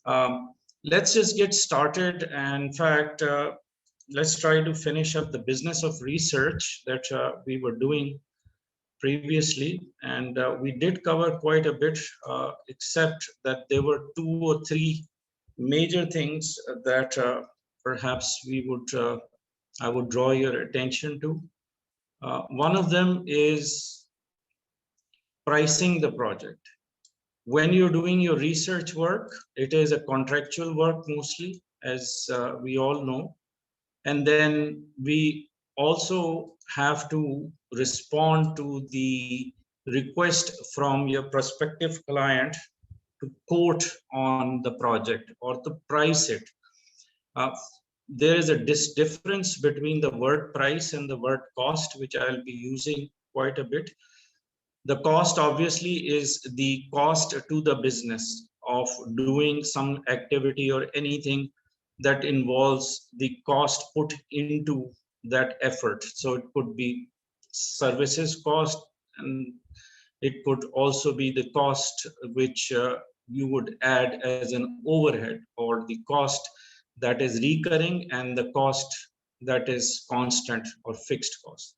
Let's just get started. And in fact, let's try to finish up the business of research that we were doing previously. And we did cover quite a bit, except that there were 2 or 3 major things that perhaps I would draw your attention to. One of them is pricing the project. When you're doing your research work, it is a contractual work mostly, as we all know. And then we also have to respond to the request from your prospective client to quote on the project or to price it. There is a difference between the word price and the word cost, which I'll be using quite a bit. The cost obviously is the cost to the business of doing some activity or anything that involves the cost put into that effort. So it could be services cost, and it could also be the cost which you would add as an overhead, or the cost that is recurring and the cost that is constant or fixed cost.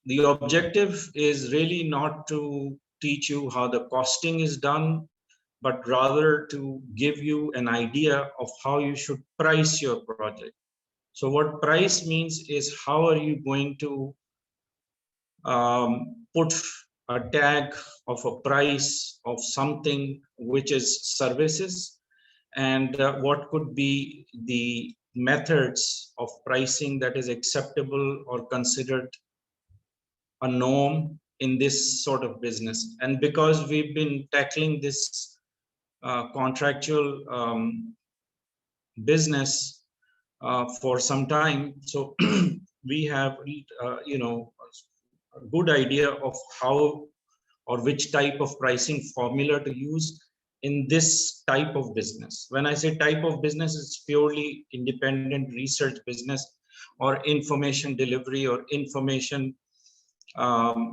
The objective is really not to teach you how the costing is done, but rather to give you an idea of how you should price your project. So what price means is, how are you going to put a tag of a price of something which is services, and what could be the methods of pricing that is acceptable or considered a norm in this sort of business. And because we've been tackling this contractual business for some time, so we have a good idea of how or which type of pricing formula to use in this type of business. When I say type of business, it's purely independent research business or information delivery or information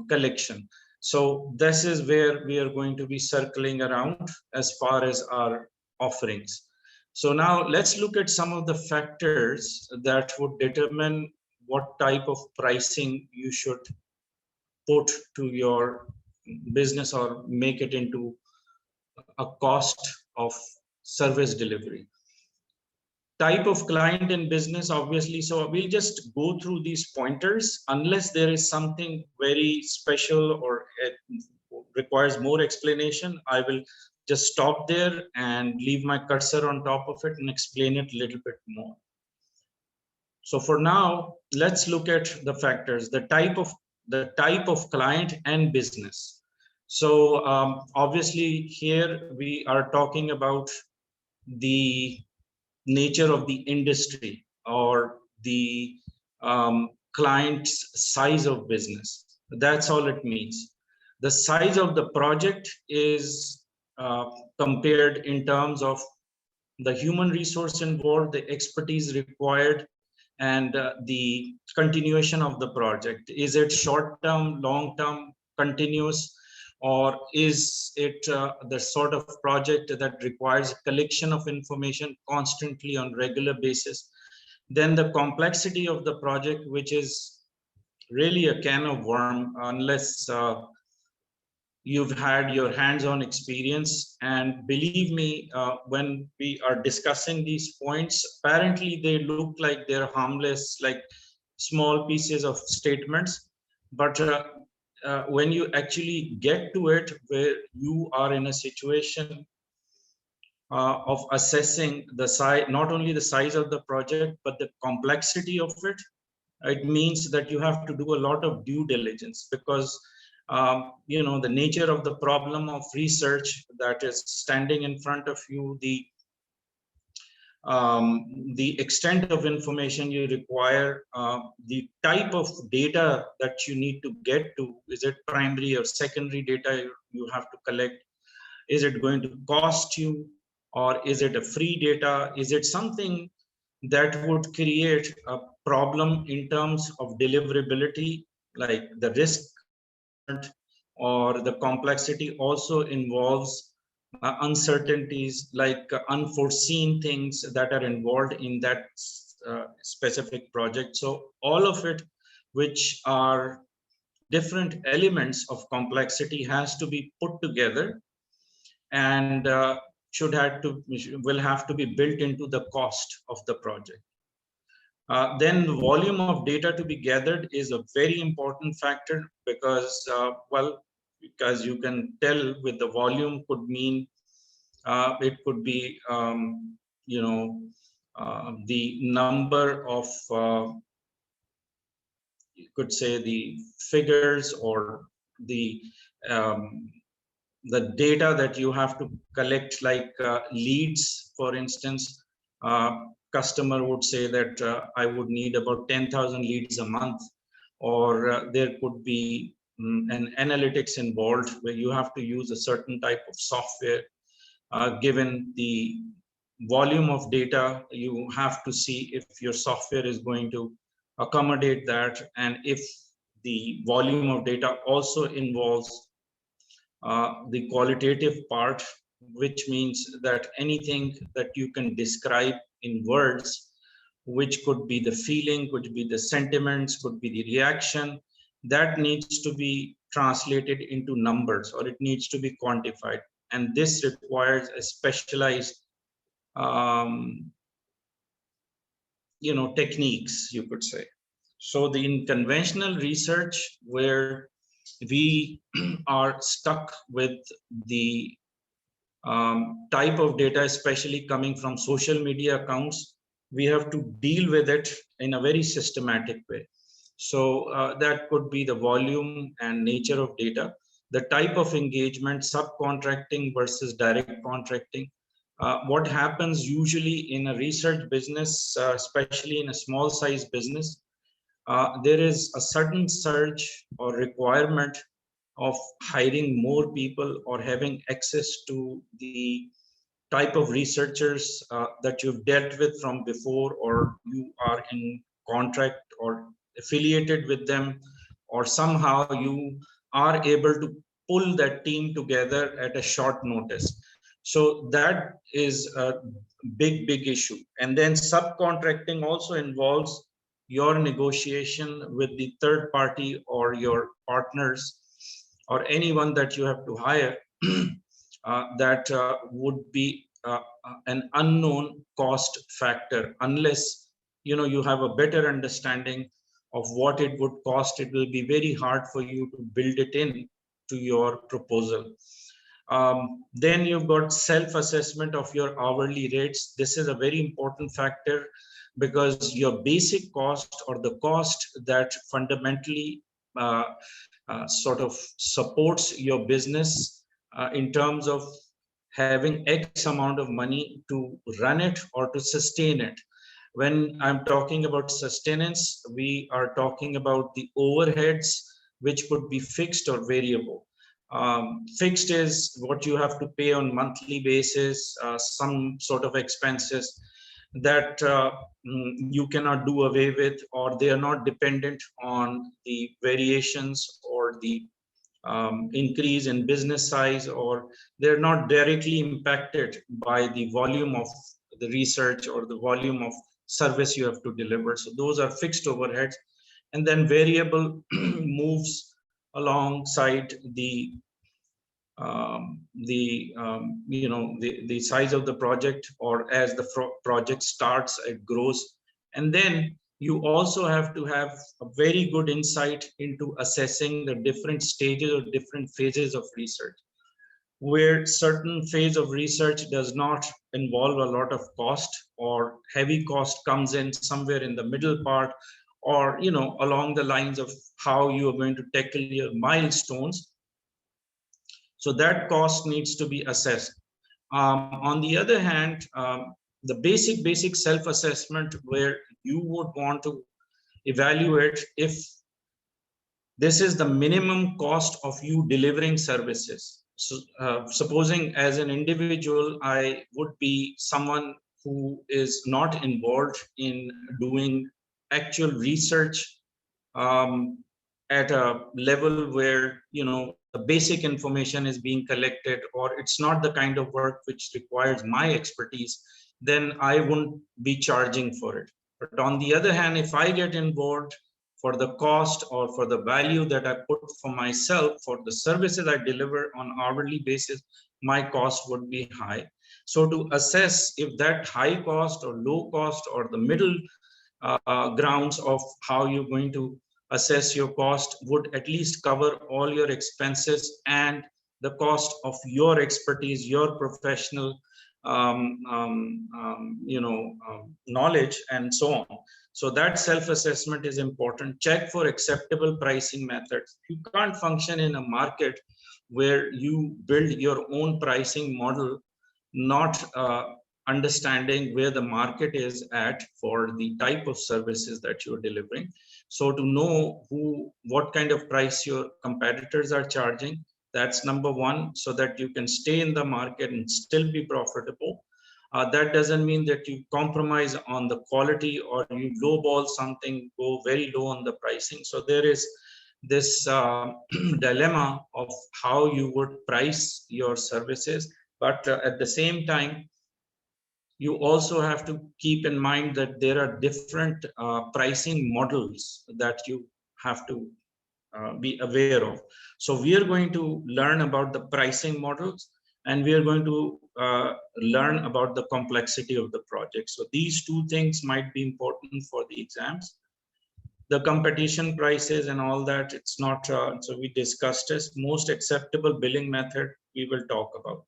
collection. So this is where we are going to be circling around as far as our offerings. So now let's look at some of the factors that would determine what type of pricing you should put to your business or make it into a cost of service delivery. Type of client in business, obviously. So we'll just go through these pointers unless there is something very special or it requires more explanation. I will just stop there and leave my cursor on top of it and explain it a little bit more. So for now, let's look at the factors, the type of client and business. So obviously here we are talking about the nature of the industry or the client's size of business. That's all it means. The size of the project is compared in terms of the human resource involved, the expertise required, and the continuation of the project. Is it short-term, long-term, continuous, or is it the sort of project that requires collection of information constantly on regular basis? Then the complexity of the project, which is really a can of worm unless you've had your hands-on experience. And believe me, when we are discussing these points, apparently they look like they're harmless, like small pieces of statements, but when you actually get to it, where you are in a situation of assessing the size, not only the size of the project, but the complexity of it, it means that you have to do a lot of due diligence, because the nature of the problem of research that is standing in front of you, the extent of information you require, the type of data that you need to get to. Is it primary or secondary data you have to collect? Is it going to cost you, or is it a free data? Is it something that would create a problem in terms of deliverability, like the risk, or the complexity also involves uncertainties, like unforeseen things that are involved in that specific project. So all of it, which are different elements of complexity, has to be put together and will have to be built into the cost of the project. Then the volume of data to be gathered is a very important factor, because because you can tell with the volume could mean it could be the number of you could say the figures, or the um, the data that you have to collect, like leads, for instance. Customer would say that I would need about 10,000 leads a month, or there could be an analytics involved where you have to use a certain type of software. Given the volume of data, you have to see if your software is going to accommodate that, and if the volume of data also involves the qualitative part, which means that anything that you can describe in words, which could be the feeling, could be the sentiments, could be the reaction, that needs to be translated into numbers, or it needs to be quantified. And this requires a specialized um, techniques, you could say. So in conventional research, where we are stuck with the type of data, especially coming from social media accounts, we have to deal with it in a very systematic way. So that could be the volume and nature of data, the type of engagement, subcontracting versus direct contracting. What happens usually in a research business, especially in a small size business, there is a sudden surge or requirement of hiring more people, or having access to the type of researchers that you've dealt with from before, or you are in contract or affiliated with them, or somehow you are able to pull that team together at a short notice. So that is a big issue. And then subcontracting also involves your negotiation with the third party, or your partners, or anyone that you have to hire. That would be an unknown cost factor. Unless you have a better understanding of what it would cost, it will be very hard for you to build it in to your proposal. Then you've got self-assessment of your hourly rates. This is a very important factor, because your basic cost, or the cost that fundamentally sort of supports your business in terms of having X amount of money to run it or to sustain it. When I'm talking about sustenance, we are talking about the overheads, which could be fixed or variable. Fixed is what you have to pay on monthly basis, some sort of expenses that you cannot do away with, or they are not dependent on the variations or the increase in business size, or they're not directly impacted by the volume of the research or the volume of service you have to deliver. So those are fixed overheads. And then variable moves alongside the the size of the project, or as the project starts, it grows. And then you also have to have a very good insight into assessing the different stages or different phases of research, where certain phase of research does not involve a lot of cost, or heavy cost comes in somewhere in the middle part, or along the lines of how you are going to tackle your milestones. So that cost needs to be assessed. On the other hand, the basic self-assessment, where you would want to evaluate if this is the minimum cost of you delivering services. So supposing as an individual, I would be someone who is not involved in doing actual research at a level where, you know, the basic information is being collected, or it's not the kind of work which requires my expertise, then I wouldn't be charging for it. But on the other hand, if I get involved for the cost or for the value that I put for myself, for the services I deliver on hourly basis, my cost would be high. So to assess if that high cost or low cost or the middle grounds of how you're going to assess your cost would at least cover all your expenses and the cost of your expertise, your professional knowledge, and so on. So that self-assessment is important. Check for acceptable pricing methods. You can't function in a market where you build your own pricing model, not understanding where the market is at for the type of services that you're delivering. So to know what kind of price your competitors are charging, that's number one, so that you can stay in the market and still be profitable. That doesn't mean that you compromise on the quality or you lowball something, go very low on the pricing. So there is this dilemma of how you would price your services. But at the same time, you also have to keep in mind that there are different pricing models that you have to be aware of. So we are going to learn about the pricing models, and we are going to learn about the complexity of the project. So these two things might be important for the exams. The competition prices and all that, it's not, so we discussed this. Most acceptable billing method, we will talk about.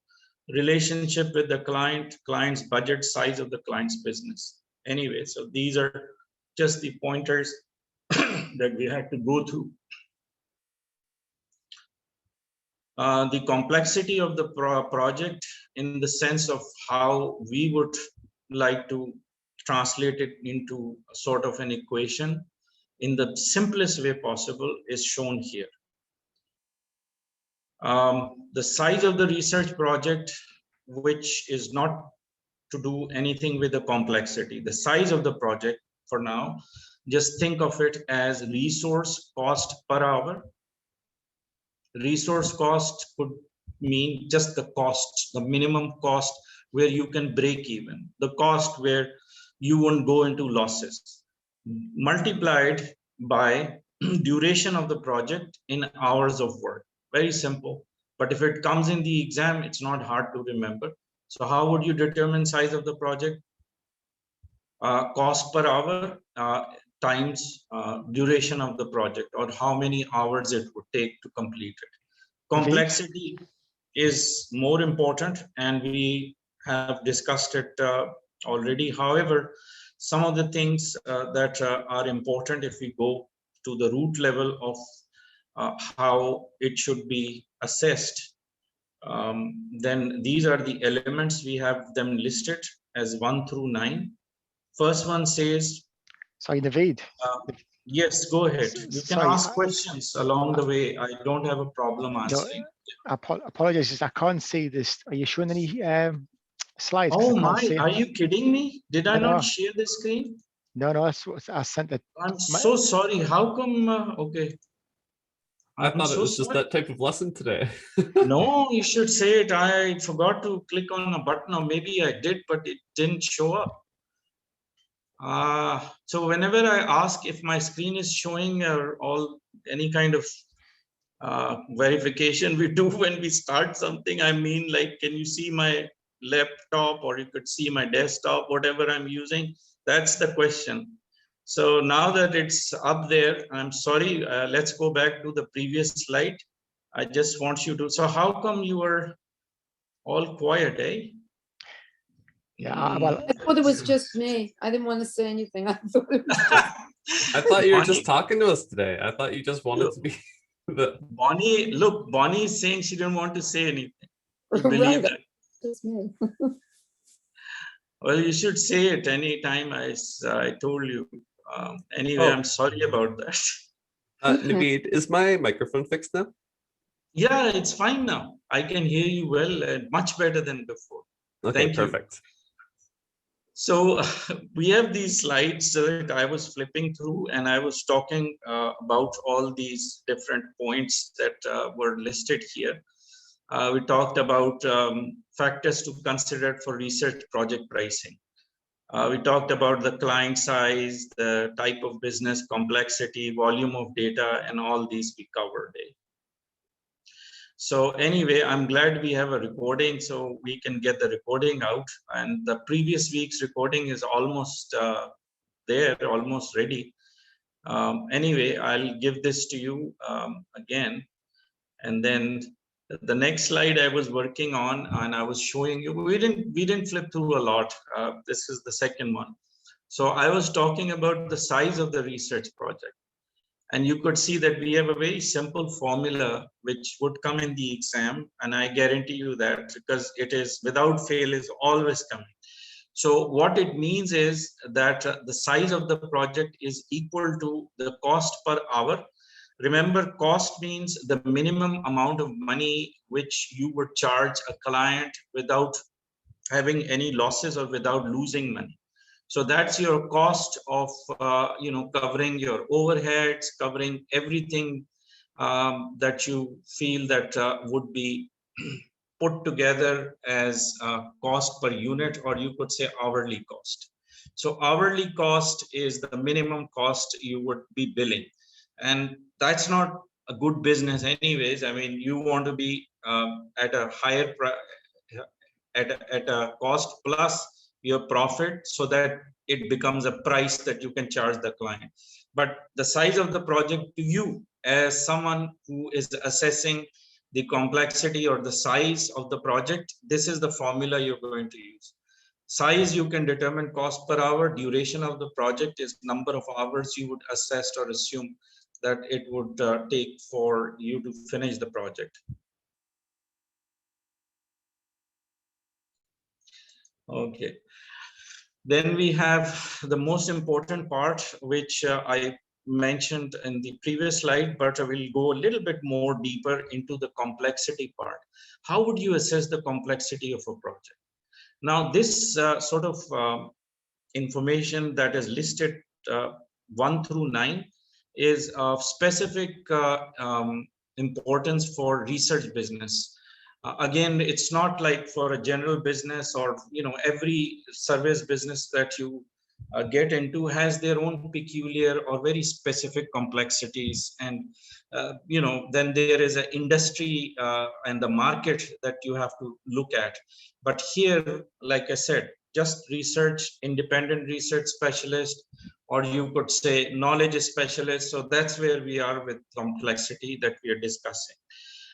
Relationship with the client's budget, size of the client's business. Anyway, so these are just the pointers that we had to go through. The complexity of the project in the sense of how we would like to translate it into a sort of an equation in the simplest way possible is shown here. The size of the research project, which is not to do anything with the complexity. The size of the project for now, just think of it as resource cost per hour. Resource cost could mean just the cost, the minimum cost where you can break even, the cost where you won't go into losses, multiplied by duration of the project in hours of work. Very simple. But if it comes in the exam, it's not hard to remember. So how would you determine size of the project? Cost per hour times duration of the project, or how many hours it would take to complete it. Complexity is more important, and we have discussed it already. However, some of the things that are important, if we go to the root level of how it should be assessed, then these are the elements. We have them listed as 1 through 9. First one says, sorry, Naveed. Yes, go ahead. You can ask questions along the way. I don't have a problem answering. No, apologies, I can't see this. Are you showing any slides? Oh my, are you kidding me? Did I not share the screen? No, I sent it. I'm so sorry. How come? Okay. I thought it was just that type of lesson today. No, you should say it. I forgot to click on a button, or maybe I did, but it didn't show up. So whenever I ask if my screen is showing or any kind of verification we do when we start something, I mean, like, can you see my laptop, or you could see my desktop, whatever I'm using? That's the question. So now that it's up there, I'm sorry, let's go back to the previous slide. I just want you to, so how come you were all quiet, eh? Yeah, well, I thought it was just me. I didn't want to say anything. I thought it was just... I thought you were just talking to us today. I thought you just wanted to be the Bonnie. Look, Bonnie is saying she didn't want to say anything. You believe Right. that? Just me. Well, you should say it anytime. I told you. Anyway, I'm sorry about that. Naveed, is my microphone fixed now? Yeah, it's fine now. I can hear you well and much better than before. Okay, Thank you. perfect. So we have these slides that I was flipping through, and I was talking about all these different points that were listed here. We talked about factors to consider for research project pricing. We talked about the client size, the type of business, complexity, volume of data, and all these we covered. So anyway, I'm glad we have a recording so we can get the recording out. And the previous week's recording is almost there, almost ready. Anyway, I'll give this to you again. And then the next slide I was working on, and I was showing you, we didn't flip through a lot. This is the second one. So I was talking about the size of the research project. And you could see that we have a very simple formula which would come in the exam. And I guarantee you that, because it is without fail is always coming. So what it means is that the size of the project is equal to the cost per hour. Remember, cost means the minimum amount of money which you would charge a client without having any losses or without losing money. So that's your cost of covering your overheads, covering everything that you feel that would be put together as cost per unit, or you could say hourly cost. So hourly cost is the minimum cost you would be billing, and that's not a good business anyways. I mean, you want to be at a higher at a cost plus your profit, so that it becomes a price that you can charge the client. But the size of the project to you as someone who is assessing the complexity or the size of the project, this is the formula you're going to use. Size, you can determine cost per hour. Duration of the project is number of hours you would assess or assume that it would take for you to finish the project. Okay. Then we have the most important part, which I mentioned in the previous slide, but I will go a little bit more deeper into the complexity part. How would you assess the complexity of a project? Now, this sort of information that is listed 1 through 9 is of specific importance for research business. Again, it's not like for a general business, or every service business that you get into has their own peculiar or very specific complexities, and then there is an industry and the market that you have to look at. But here, like I said, just research, independent research specialist, or you could say knowledge specialist. So that's where we are with complexity that we are discussing.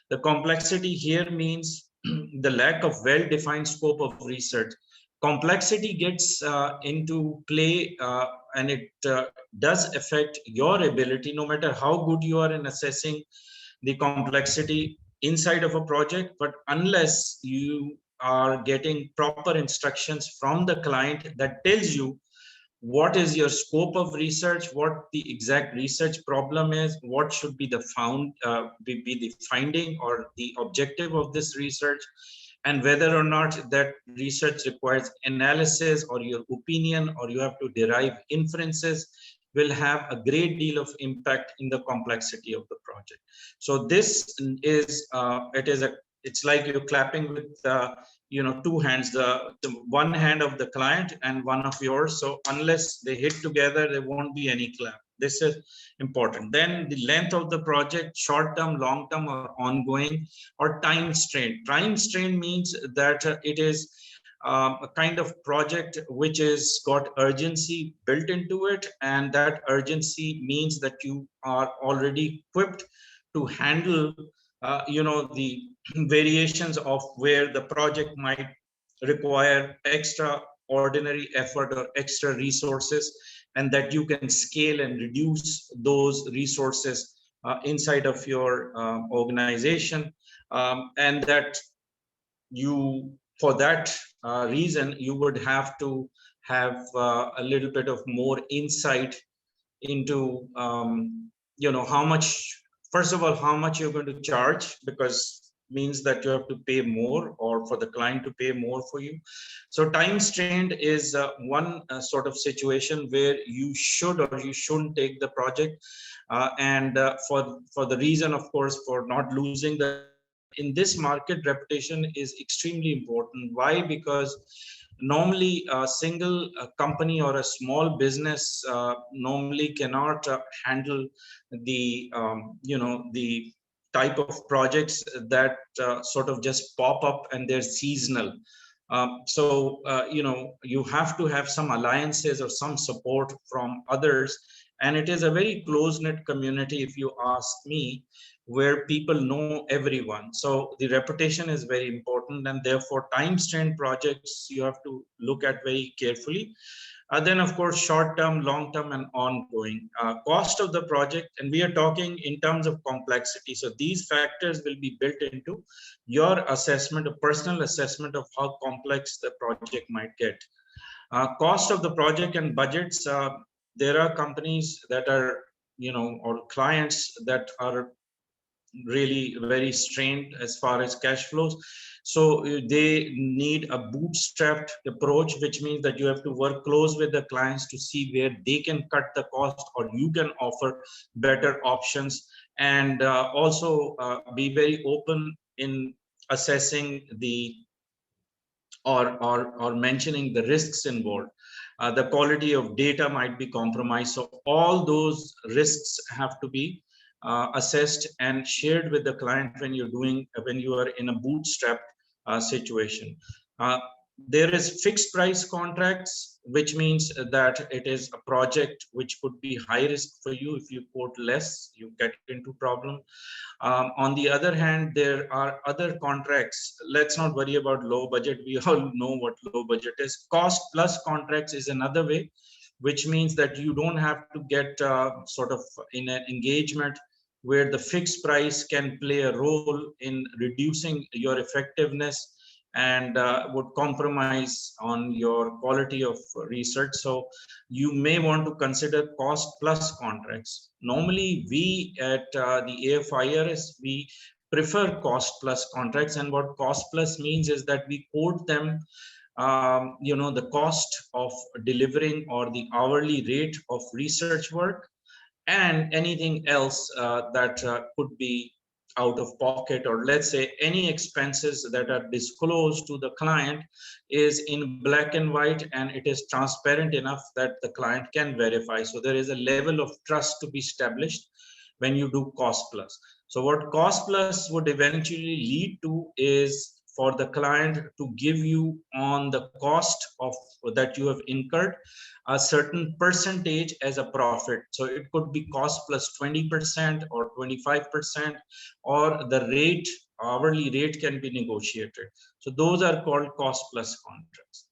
The complexity here means the lack of well-defined scope of research. Complexity gets into play and it does affect your ability, no matter how good you are in assessing the complexity inside of a project. But unless you are getting proper instructions from the client that tells you what is your scope of research, what the exact research problem is, what should be the be the finding or the objective of this research, and whether or not that research requires analysis or your opinion, or you have to derive inferences, will have a great deal of impact in the complexity of the project. So this is it's like you're clapping with two hands, the one hand of the client and one of yours. So unless they hit together, there won't be any clap. This is important. Then the length of the project, short term, long term, or ongoing, or time strain. Time strain means that it is a kind of project which has got urgency built into it, and that urgency means that you are already equipped to handle the variations of where the project might require extraordinary effort or extra resources, and that you can scale and reduce those resources inside of your organization, and that you, for that reason, you would have to have a little bit of more insight into how much, first of all, how much you're going to charge, because means that you have to pay more, or for the client to pay more for you. So time strained is one sort of situation where you should or you shouldn't take the project, and for the reason, of course, for not losing the. In this market, reputation is extremely important. Why? Because normally a single company or a small business normally cannot handle the the type of projects that sort of just pop up and they're seasonal. So you have to have some alliances or some support from others, and it is a very close-knit community, if you ask me, where people know everyone. So the reputation is very important, and therefore time-strained projects you have to look at very carefully. Then, of course, short-term, long-term, and ongoing. Cost of the project, and we are talking in terms of complexity. So these factors will be built into your assessment, a personal assessment of how complex the project might get. Cost of the project and budgets. There are companies that are, or clients that are really very strained as far as cash flows. So they need a bootstrapped approach, which means that you have to work close with the clients to see where they can cut the cost, or you can offer better options, and also be very open in assessing the or mentioning the risks involved. The quality of data might be compromised. So all those risks have to be assessed and shared with the client when you are in a bootstrap situation. There is fixed price contracts, which means that it is a project which could be high risk for you. If you quote less, you get into problem. On the other hand, there are other contracts. Let's not worry about low budget. We all know what low budget is. Cost plus contracts is another way, which means that you don't have to get sort of in an engagement where the fixed price can play a role in reducing your effectiveness and would compromise on your quality of research. So you may want to consider cost plus contracts. Normally, we at the AOFIRS, we prefer cost plus contracts. And what cost plus means is that we quote them the cost of delivering or the hourly rate of research work, and anything else that could be out of pocket, or let's say any expenses that are disclosed to the client is in black and white, and it is transparent enough that the client can verify. So there is a level of trust to be established when you do cost plus. So what cost plus would eventually lead to is for the client to give you on the cost of that you have incurred a certain percentage as a profit. So it could be cost plus 20% or 25%, or the rate, hourly rate, can be negotiated. So those are called cost plus contracts.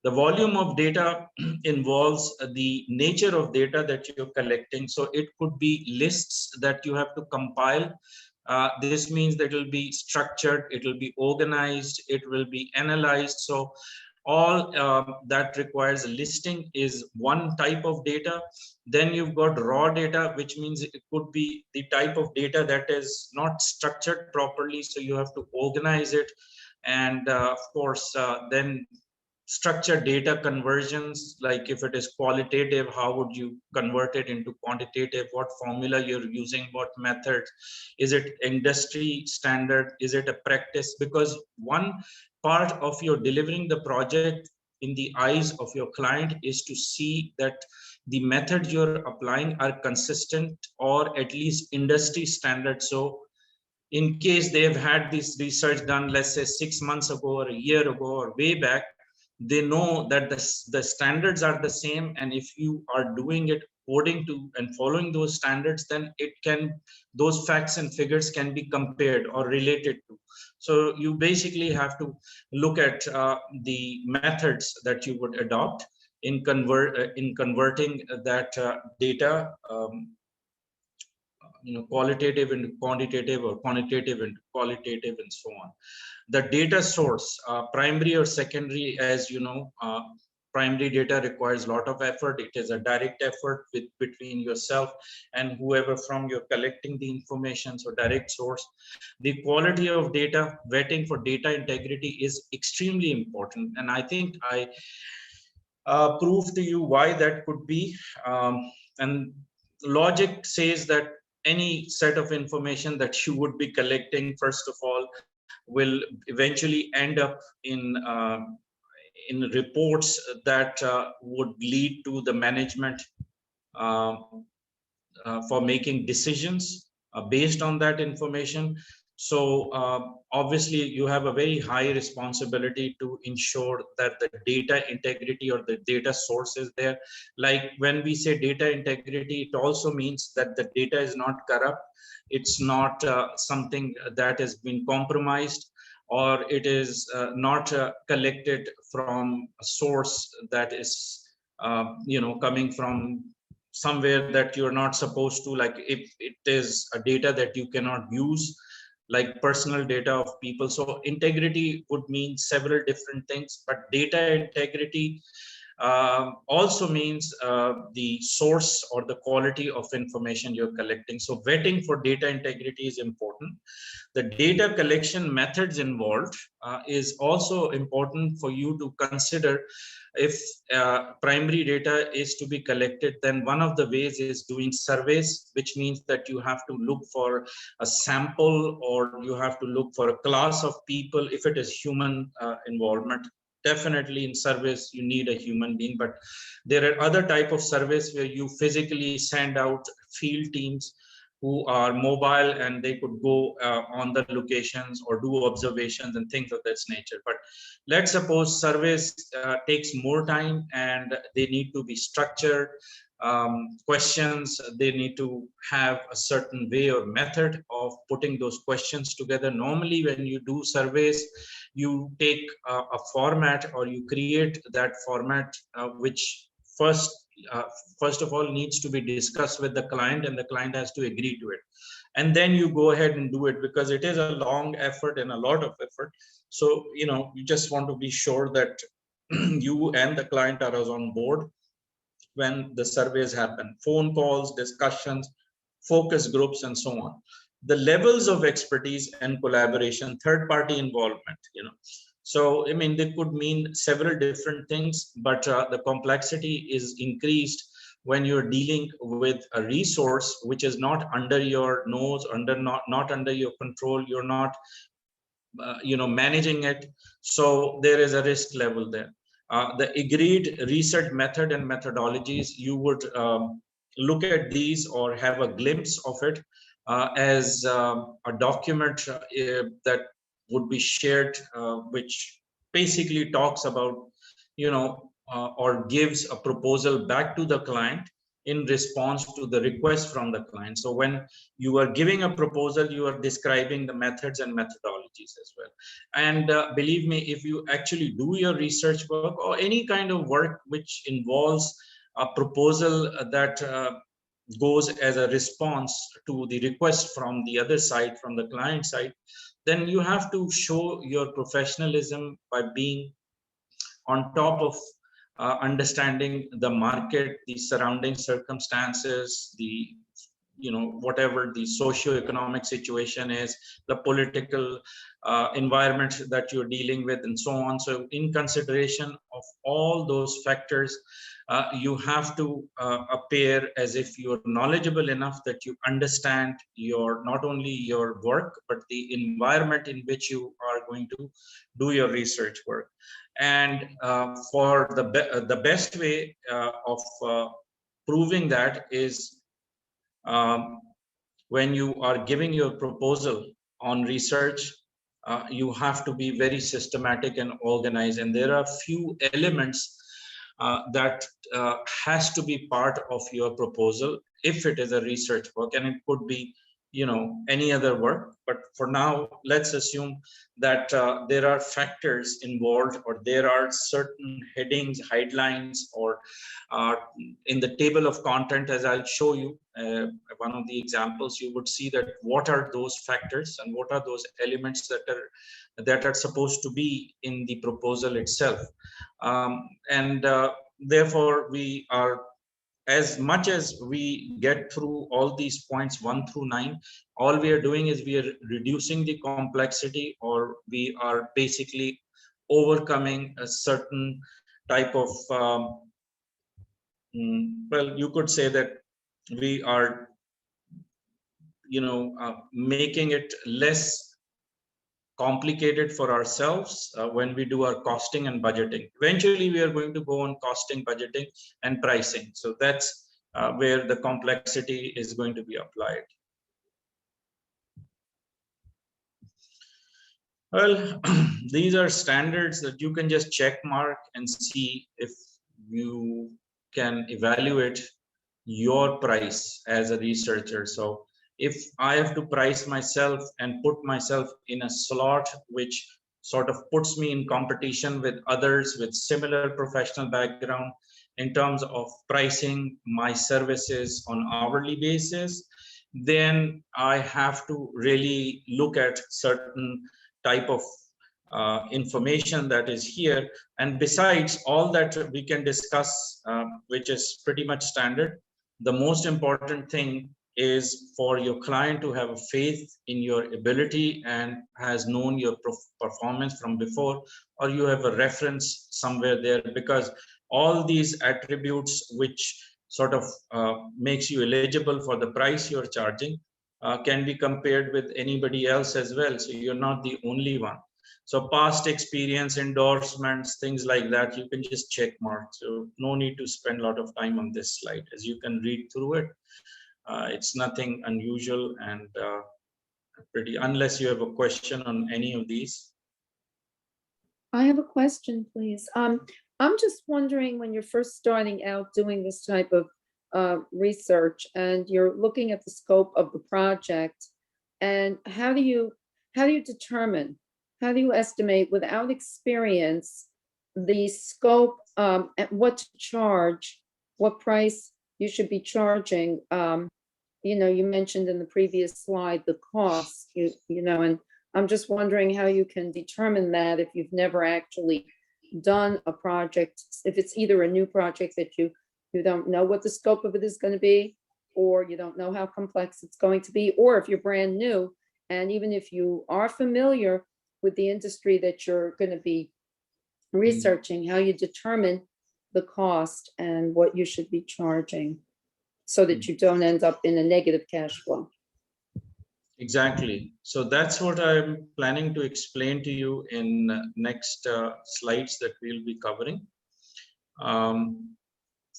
The volume of data involves the nature of data that you're collecting. So it could be lists that you have to compile. This means that it will be structured, it will be organized, it will be analyzed. So all that requires a listing is one type of data. Then you've got raw data, which means it could be the type of data that is not structured properly. So you have to organize it. And of course, then structured data conversions, like if it is qualitative, how would you convert it into quantitative? What formula you're using, what method? Is it industry standard? Is it a practice? Because one part of your delivering the project in the eyes of your client is to see that the methods you're applying are consistent or at least industry standard. So in case they have had this research done, let's say 6 months ago or a year ago or way back, they know that the standards are the same, and if you are doing it according to and following those standards, then those facts and figures can be compared or related to. So you basically have to look at the methods that you would adopt in converting that data, qualitative into quantitative, or quantitative into qualitative, and so on. The data source, primary or secondary, as you know, primary data requires a lot of effort. It is a direct effort between yourself and whoever from you're collecting the information, so direct source. The quality of data, vetting for data integrity is extremely important. And I think I prove to you why that could be. And logic says that any set of information that you would be collecting, first of all, will eventually end up in reports that would lead to the management for making decisions based on that information. So obviously you have a very high responsibility to ensure that the data integrity or the data source is there. Like when we say data integrity, it also means that the data is not corrupt. It's not something that has been compromised, or it is not collected from a source that is coming from somewhere that you're not supposed to. Like if it is a data that you cannot use, like personal data of people. So integrity would mean several different things, but data integrity also means the source or the quality of information you're collecting. So vetting for data integrity is important. The data collection methods involved is also important for you to consider. If primary data is to be collected, then one of the ways is doing surveys, which means that you have to look for a sample, or you have to look for a class of people. If it is human involvement, definitely in surveys you need a human being, but there are other type of surveys where you physically send out field teams who are mobile, and they could go on the locations or do observations and things of that nature. But let's suppose surveys takes more time, and they need to be structured questions. They need to have a certain way or method of putting those questions together. Normally when you do surveys, you take a format, or you create that format which first of all needs to be discussed with the client, and the client has to agree to it, and then you go ahead and do it, because it is a long effort and a lot of effort. So you just want to be sure that you and the client are on board when the surveys happen. Phone calls, discussions, focus groups, and so on. The levels of expertise and collaboration, third party involvement, so I mean, they could mean several different things, but the complexity is increased when you're dealing with a resource which is not under your nose, not under your control. You're not managing it, so there is a risk level there. The agreed research method and methodologies, you would look at these or have a glimpse of it as a document that would be shared, which basically talks about, or gives a proposal back to the client in response to the request from the client. So when you are giving a proposal, you are describing the methods and methodologies as well. And believe me, if you actually do your research work or any kind of work which involves a proposal that goes as a response to the request from the other side, from the client side, then you have to show your professionalism by being on top of understanding the market, the surrounding circumstances, the whatever the socio-economic situation is, the political environment that you're dealing with, and so on. So in consideration of all those factors, you have to appear as if you're knowledgeable enough that you understand not only your work, but the environment in which you are going to do your research work. And for the best way of proving that is when you are giving your proposal on research, you have to be very systematic and organized. And there are few elements that has to be part of your proposal if it is a research work. And it could be, any other work. But for now, let's assume that there are factors involved, or there are certain headings, headlines, or in the table of content, as I'll show you one of the examples, you would see that what are those factors and what are those elements that are supposed to be in the proposal itself. And therefore, we are, as much as we get through all these points 1 through 9, all we are doing is we are reducing the complexity, or we are basically overcoming a certain type of, well, you could say that we are, making it less complicated for ourselves when we do our costing and budgeting. Eventually, we are going to go on costing, budgeting, and pricing. So that's where the complexity is going to be applied. Well, these are standards that you can just check mark and see if you can evaluate your price as a researcher. So if I have to price myself and put myself in a slot which sort of puts me in competition with others with similar professional background in terms of pricing my services on hourly basis, then I have to really look at certain type of information that is here. And besides all that we can discuss, which is pretty much standard, the most important thing is for your client to have a faith in your ability and has known your performance from before, or you have a reference somewhere there, because all these attributes which sort of makes you eligible for the price you're charging can be compared with anybody else as well. So you're not the only one. So past experience, endorsements, things like that, you can just check mark. So no need to spend a lot of time on this slide. As you can read through it, it's nothing unusual and pretty, unless you have a question on any of these. I have a question, please. I'm just wondering, when you're first starting out doing this type of research and you're looking at the scope of the project, and how do you determine, how do you estimate without experience the scope, at what to charge, what price you should be charging? You mentioned in the previous slide the cost, and I'm just wondering how you can determine that if you've never actually done a project, if it's either a new project that you don't know what the scope of it is going to be, or you don't know how complex it's going to be, or if you're brand new, and even if you are familiar with the industry that you're going to be researching, how you determine the cost and what you should be charging so that you don't end up in a negative cash flow. Exactly. So that's what I'm planning to explain to you in next slides that we'll be covering.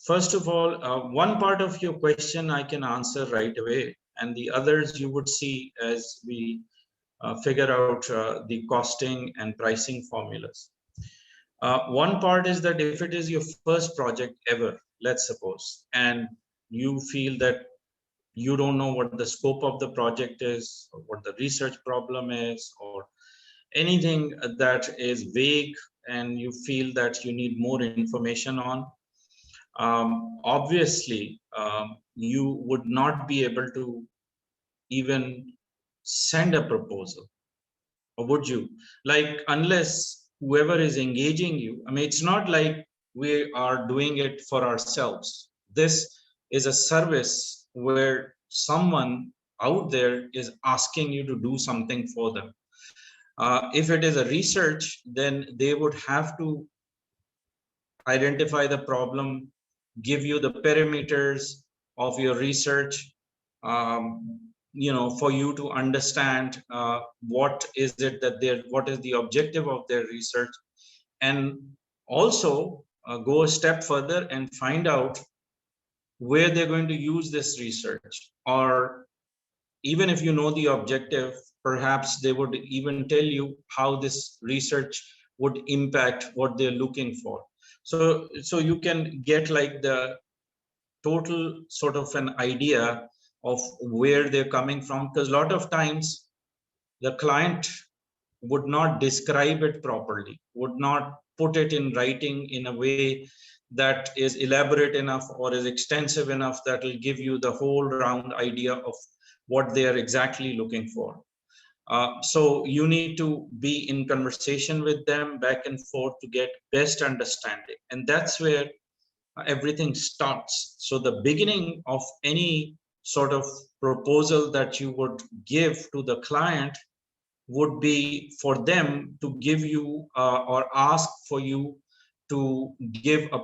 First of all, one part of your question I can answer right away, and the others you would see as we figure out the costing and pricing formulas. One part is that if it is your first project ever, let's suppose, and you feel that you don't know what the scope of the project is, or what the research problem is, or anything that is vague, and you feel that you need more information on, obviously you would not be able to even send a proposal, or would you? Like, unless whoever is engaging you, I mean, it's not like we are doing it for ourselves. This is a service where someone out there is asking you to do something for them. If it is a research, then they would have to identify the problem, give you the parameters of your research, for you to understand what is it that what is the objective of their research, and also go a step further and find out where they're going to use this research. Or even if you know the objective, perhaps they would even tell you how this research would impact what they're looking for. So you can get like the total sort of an idea of where they're coming from, because a lot of times the client would not describe it properly, would not put it in writing in a way that is elaborate enough or is extensive enough that will give you the whole round idea of what they are exactly looking for. So you need to be in conversation with them back and forth to get best understanding. And that's where everything starts. So the beginning of any sort of proposal that you would give to the client would be for them to give you or ask for you to give a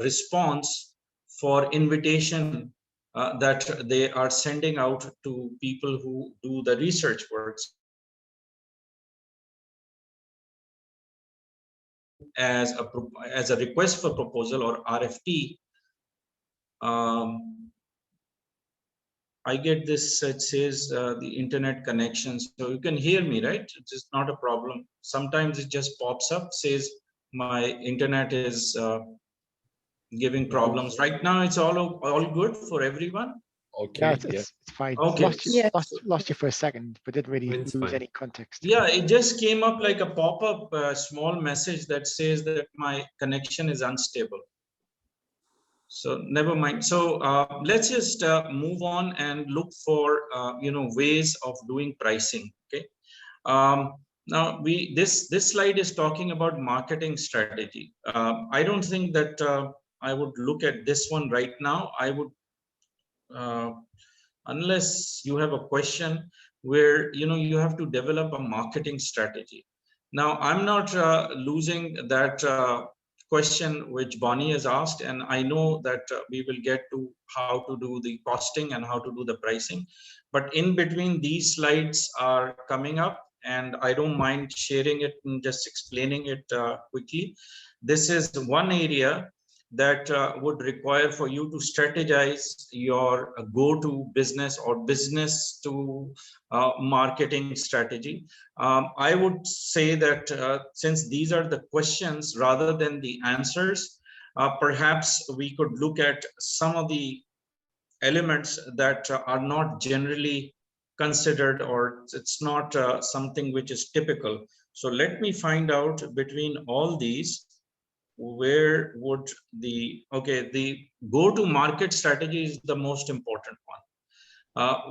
response for invitation that they are sending out to people who do the research works as a request for proposal or RFP. I get this, it says the internet connection, so you can hear me, right? It's just not a problem. Sometimes it just pops up, says my internet is giving problems. Right now it's all good for everyone. Okay. Yeah, Yeah. it's fine. Okay. Lost you for a second, but didn't really It's lose fine. any context. Yeah, it just came up like a pop-up small message that says that my connection is unstable. So never mind. So let's just move on and look for ways of doing pricing. Okay. Now this slide is talking about marketing strategy. I don't think that I would look at this one right now. I would unless you have a question where you have to develop a marketing strategy. Now I'm not losing that question which Bonnie has asked, and I know that we will get to how to do the costing and how to do the pricing, but in between these slides are coming up and I don't mind sharing it and just explaining it quickly. This is one area that would require for you to strategize your go-to business or business to marketing strategy. I would say that since these are the questions rather than the answers, perhaps we could look at some of the elements that are not generally considered, or it's not something which is typical. So let me find out between all these, where would the go-to market strategy is the most important one.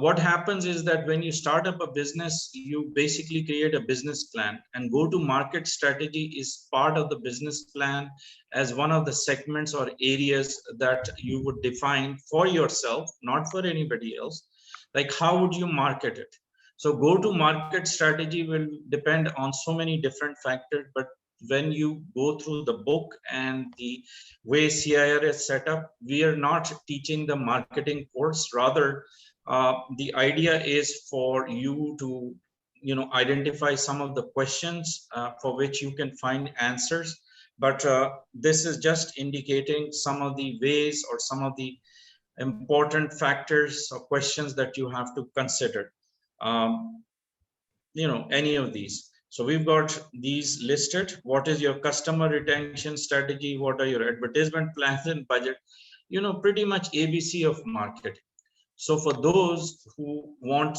What happens is that when you start up a business, you basically create a business plan, and go-to market strategy is part of the business plan as one of the segments or areas that you would define for yourself, not for anybody else. Like, how would you market it? So go-to market strategy will depend on so many different factors, but when you go through the book and the way CIR is set up, we are not teaching the marketing course. Rather, the idea is for you to identify some of the questions for which you can find answers, but this is just indicating some of the ways or some of the important factors or questions that you have to consider. Any of these. So we've got these listed. What is your customer retention strategy? What are your advertisement plans and budget? Pretty much ABC of marketing. So for those who want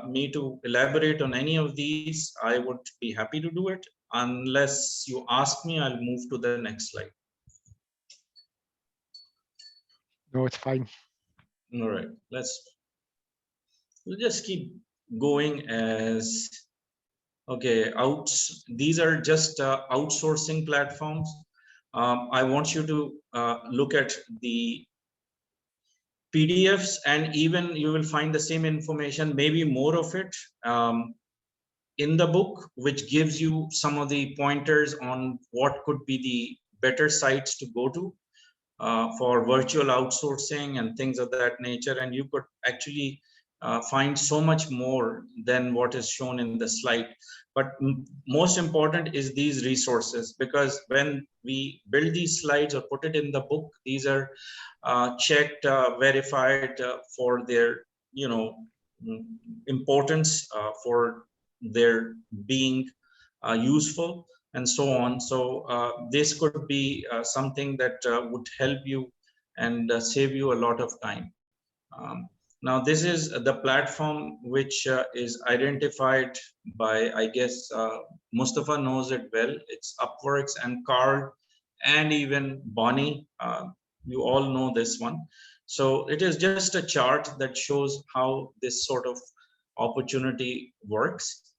me to elaborate on any of these, I would be happy to do it. Unless you ask me, I'll move to the next slide. No, it's fine. All right, we'll just keep going as, okay, these are just outsourcing platforms. I want you to look at the PDFs, and even you will find the same information, maybe more of it, in the book, which gives you some of the pointers on what could be the better sites to go to for virtual outsourcing and things of that nature. And you could actually find so much more than what is shown in the slide. But most important is these resources, because when we build these slides or put it in the book, these are checked, verified for their importance, for their being useful, and so on. So this could be something that would help you and save you a lot of time. Now, this is the platform which is identified by, I guess, Mustafa knows it well. It's Upworks and Carl and even Bonnie. You all know this one. So it is just a chart that shows how this sort of opportunity works.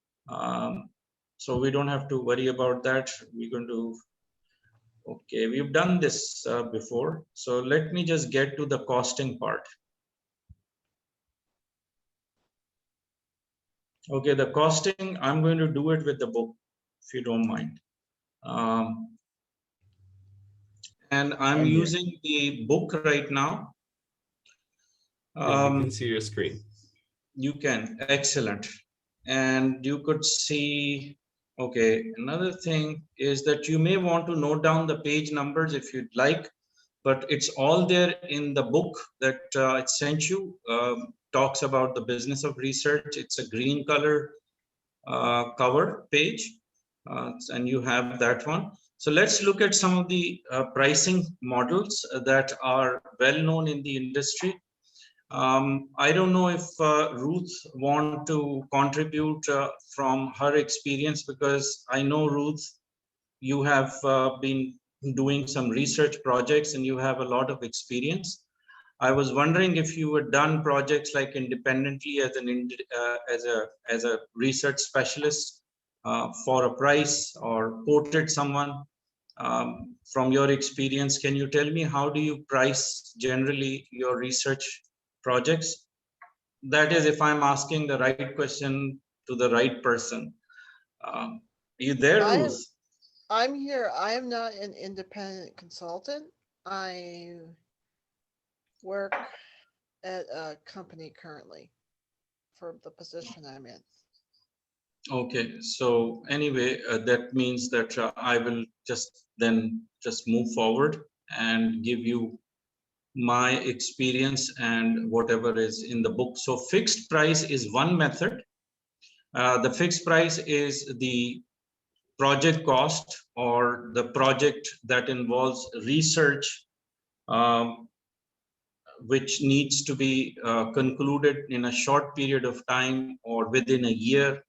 So we don't have to worry about that. We're going to, okay, we've done this before. So let me just get to the costing part. Okay, the costing, I'm going to do it with the book, if you don't mind. And I'm using the book right now. Yeah, we can see your screen. You can, excellent. And you could see, okay, another thing is that you may want to note down the page numbers if you'd like, but it's all there in the book that I sent you. Talks about the business of research. It's a green color cover page, and you have that one. So let's look at some of the pricing models that are well known in the industry. I don't know if Ruth want to contribute from her experience, because I know, Ruth, you have been doing some research projects and you have a lot of experience. I was wondering if you had done projects like independently as a research specialist for a price, or quoted someone. From your experience, can you tell me how do you price generally your research projects? That is, if I'm asking the right question to the right person. Are you there, Ruth? I'm here. I am not an independent consultant. I work at a company currently for the position I'm in. Okay, so anyway, that means that I will just move forward and give you my experience and whatever is in the book. So fixed price is one method. The fixed price is the project cost, or the project that involves research which needs to be concluded in a short period of time or within a year.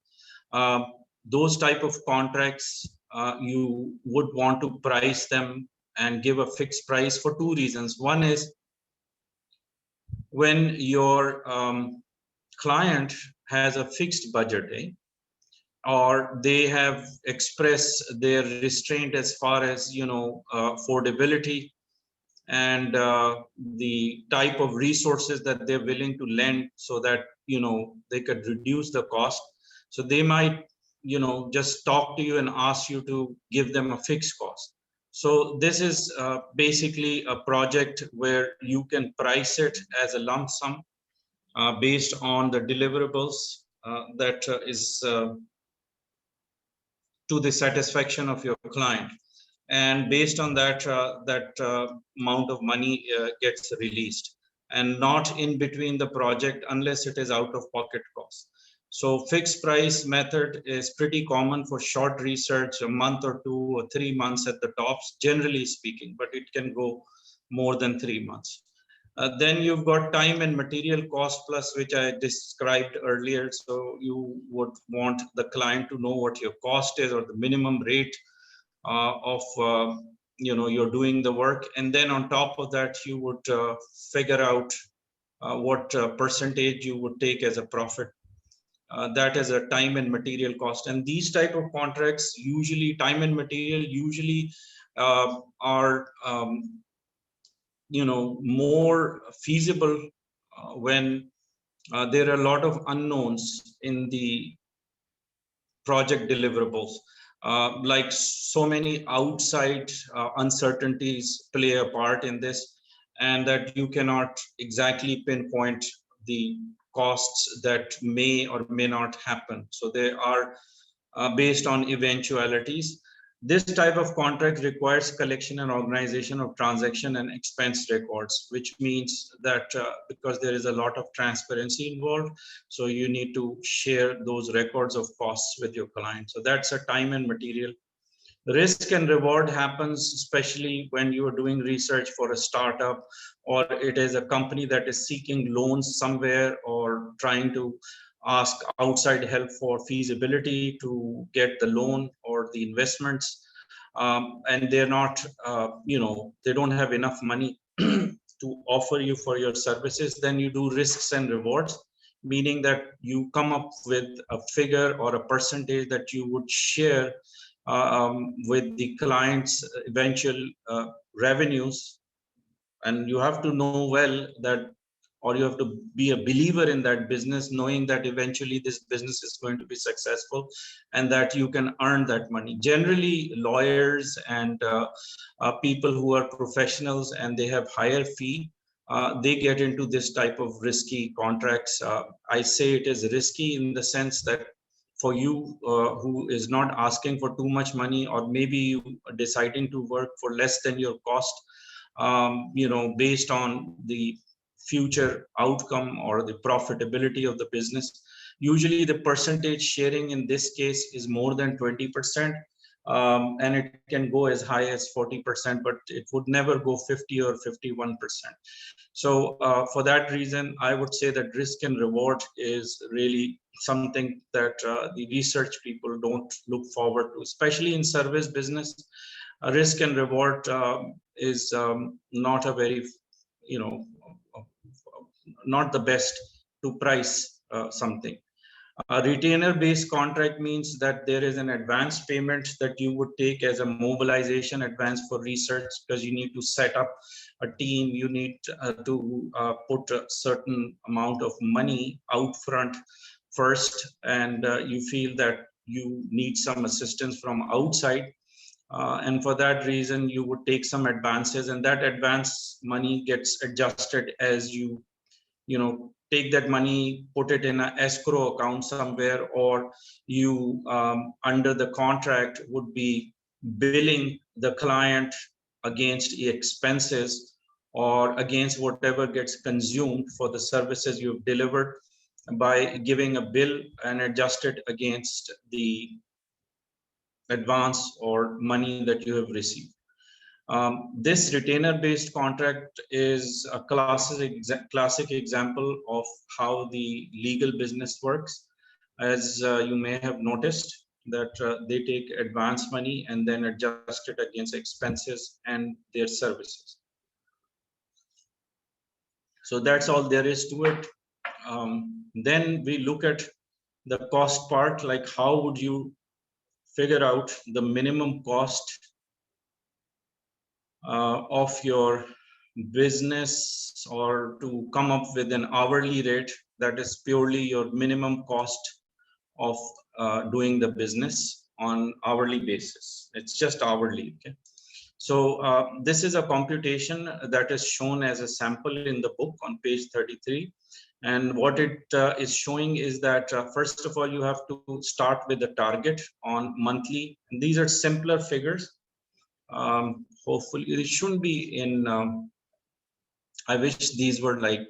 Those type of contracts, you would want to price them and give a fixed price for two reasons. One is when your client has a fixed budget, or they have expressed their restraint as far as affordability and the type of resources that they're willing to lend, so that they could reduce the cost. So they might just talk to you and ask you to give them a fixed cost. So this is basically a project where you can price it as a lump sum based on the deliverables that is to the satisfaction of your client, and based on that amount of money gets released, and not in between the project unless it is out of pocket cost. So fixed price method is pretty common for short research, a month or 2 or 3 months at the tops, generally speaking, but it can go more than 3 months. Then you've got time and material cost plus, which I described earlier. So you would want the client to know what your cost is, or the minimum rate of you're doing the work, and then on top of that you would figure out what percentage you would take as a profit. That is a time and material cost, and these type of contracts, usually time and material, usually are more feasible when there are a lot of unknowns in the project deliverables. Like so many outside uncertainties play a part in this, and that you cannot exactly pinpoint the costs that may or may not happen. So they are based on eventualities. This type of contract requires collection and organization of transaction and expense records, which means that because there is a lot of transparency involved, so you need to share those records of costs with your client. So that's a time and material. Risk and reward happens especially when you are doing research for a startup, or it is a company that is seeking loans somewhere or trying to ask outside help for feasibility to get the loan or the investments. And they're not, they don't have enough money to offer you for your services. Then you do risks and rewards, meaning that you come up with a figure or a percentage that you would share with the client's eventual revenues. And you have to know well that, or you have to be a believer in that business, knowing that eventually this business is going to be successful and that you can earn that money. Generally, lawyers and people who are professionals and they have higher fee, they get into this type of risky contracts. I say it is risky in the sense that for you who is not asking for too much money, or maybe you are deciding to work for less than your cost, based on the future outcome or the profitability of the business. Usually the percentage sharing in this case is more than 20%, and it can go as high as 40%, but it would never go 50 or 51%. So for that reason, I would say that risk and reward is really something that the research people don't look forward to, especially in service business. Risk and reward is not a very, not the best to price something. A retainer-based contract means that there is an advance payment that you would take as a mobilization advance for research, because you need to set up a team, you need to put a certain amount of money out front first, and you feel that you need some assistance from outside. And for that reason, you would take some advances, and that advance money gets adjusted as you take that money, put it in an escrow account somewhere, or you under the contract would be billing the client against the expenses or against whatever gets consumed for the services you've delivered, by giving a bill and adjust it against the advance or money that you have received. This retainer-based contract is a classic example of how the legal business works. As you may have noticed, that they take advance money and then adjust it against expenses and their services. So that's all there is to it. Then we look at the cost part, like how would you figure out the minimum cost of your business, or to come up with an hourly rate that is purely your minimum cost of doing the business on hourly basis. It's just hourly. Okay. So this is a computation that is shown as a sample in the book on page 33. And what it is showing is that first of all, you have to start with a target on monthly. And these are simpler figures. Hopefully it shouldn't be in, I wish these were like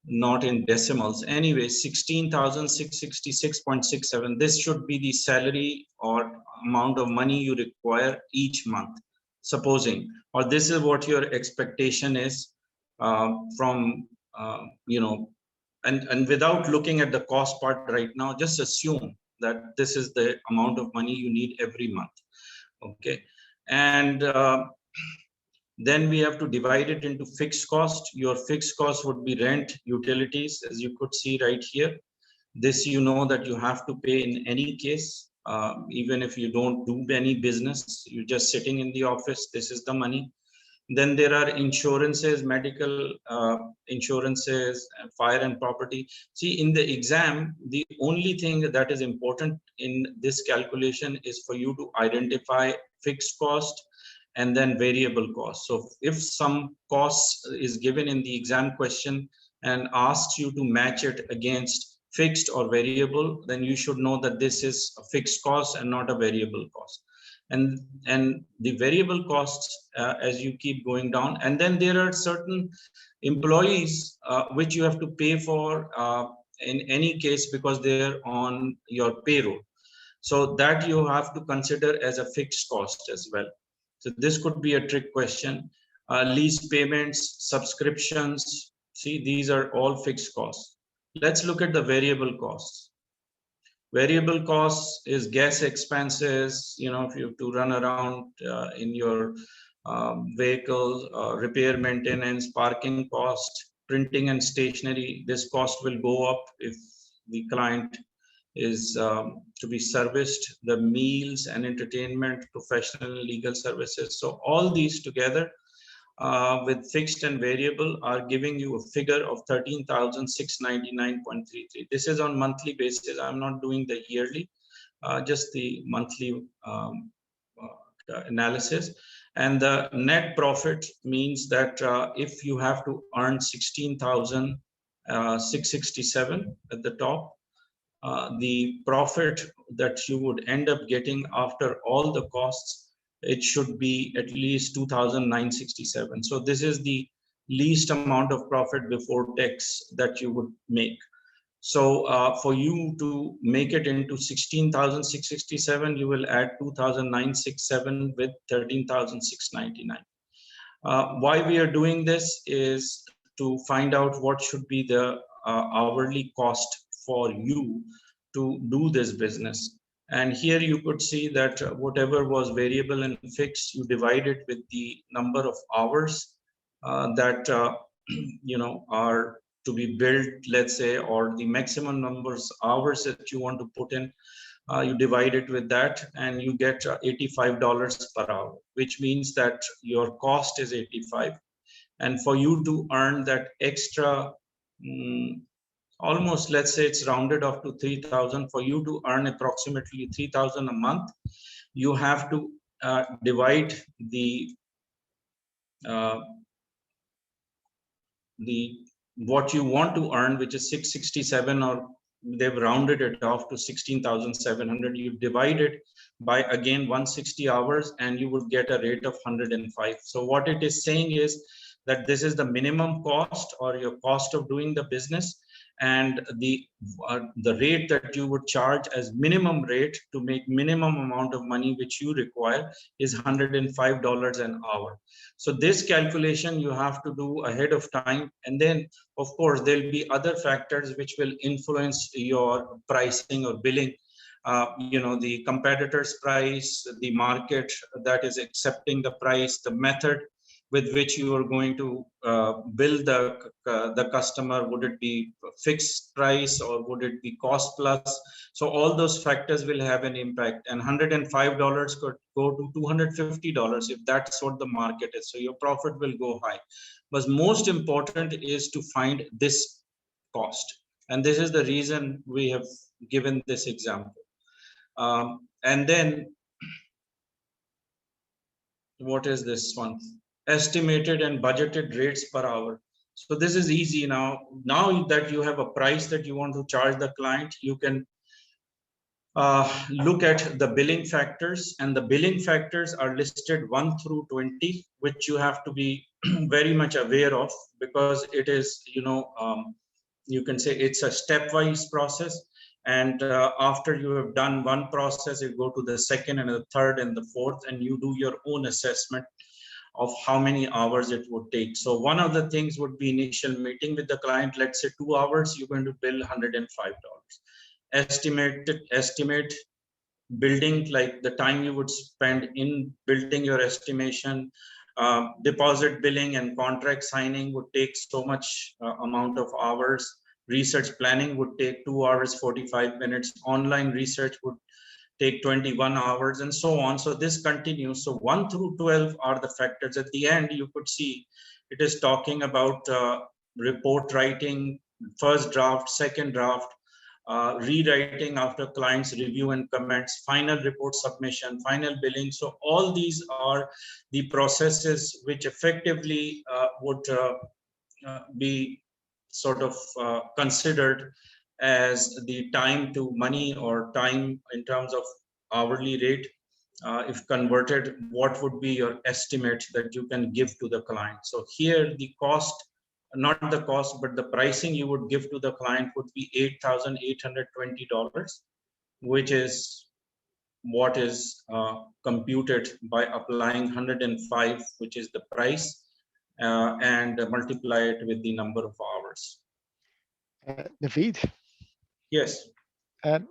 not in decimals. Anyway, 16,666.67. This should be the salary or amount of money you require each month, supposing, or this is what your expectation is from, and without looking at the cost part right now, just assume that this is the amount of money you need every month. Okay. And then we have to divide it into fixed cost. Your fixed cost would be rent, utilities, as you could see right here. This, that you have to pay in any case, even if you don't do any business, you're just sitting in the office, this is the money. Then there are insurances, medical insurances, fire and property. See, in the exam, the only thing that is important in this calculation is for you to identify fixed cost and then variable cost. So if some cost is given in the exam question and asks you to match it against fixed or variable, then you should know that this is a fixed cost and not a variable cost. And the variable costs as you keep going down, and then there are certain employees which you have to pay for in any case, because they're on your payroll. So that you have to consider as a fixed cost as well. So this could be a trick question. Lease payments, subscriptions, see, these are all fixed costs. Let's look at the variable costs. Variable costs is gas expenses, you know, if you have to run around in your vehicle, repair, maintenance, parking cost, printing and stationery. This cost will go up if the client is to be serviced, the meals and entertainment, professional and legal services. So all these together with fixed and variable are giving you a figure of 13,699.33. This is on monthly basis. I'm not doing the yearly, just the monthly analysis. And the net profit means that if you have to earn 16,667 at the top, the profit that you would end up getting after all the costs, it should be at least 2,967. So this is the least amount of profit before tax that you would make. So for you to make it into 16,667, you will add 2,967 with 13,699. Why we are doing this is to find out what should be the hourly cost for you to do this business. And here you could see that whatever was variable and fixed, you divide it with the number of hours that you know are to be built, let's say, or the maximum numbers hours that you want to put in. You divide it with that and you get $85 per hour, which means that your cost is 85. And for you to earn that extra almost, let's say it's rounded off to 3,000, for you to earn approximately 3,000 a month, you have to divide the what you want to earn, which is 667, or they've rounded it off to 16,700. You divide it by again 160 hours and you would get a rate of 105. So what it is saying is that this is the minimum cost or your cost of doing the business, and the rate that you would charge as minimum rate to make minimum amount of money which you require is $105 an hour. So this calculation you have to do ahead of time, and then of course there'll be other factors which will influence your pricing or billing. You know, the competitor's price, the market that is accepting the price, the method with which you are going to bill the customer. Would it be fixed price or would it be cost plus? So all those factors will have an impact, and $105 could go to $250 if that's what the market is. So your profit will go high. But most important is to find this cost, and this is the reason we have given this example. And then what is this one? Estimated and budgeted rates per hour. So this is easy now. Now that you have a price that you want to charge the client, you can look at the billing factors, and the billing factors are listed 1 through 20, which you have to be very much aware of, because it is, you know, you can say it's a stepwise process. And after you have done one process, you go to the second and the third and the fourth, and you do your own assessment of how many hours it would take. So one of the things would be initial meeting with the client. Let's say 2 hours, you're going to bill $105. Estimate building, like the time you would spend in building your estimation. Deposit billing and contract signing would take so much amount of hours. Research planning would take 2 hours 45 minutes. Online research would take 21 hours, and so on. So this continues. So 1 through 12 are the factors. At the end, you could see it is talking about report writing, first draft, second draft, rewriting after client's review and comments, final report submission, final billing. So all these are the processes which effectively would be sort of considered as the time to money, or time in terms of hourly rate. If converted, what would be your estimate that you can give to the client? So here the cost, not the cost, but the pricing you would give to the client would be $8,820, which is what is computed by applying 105, which is the price, and multiply it with the number of hours. Naveed, Yes. a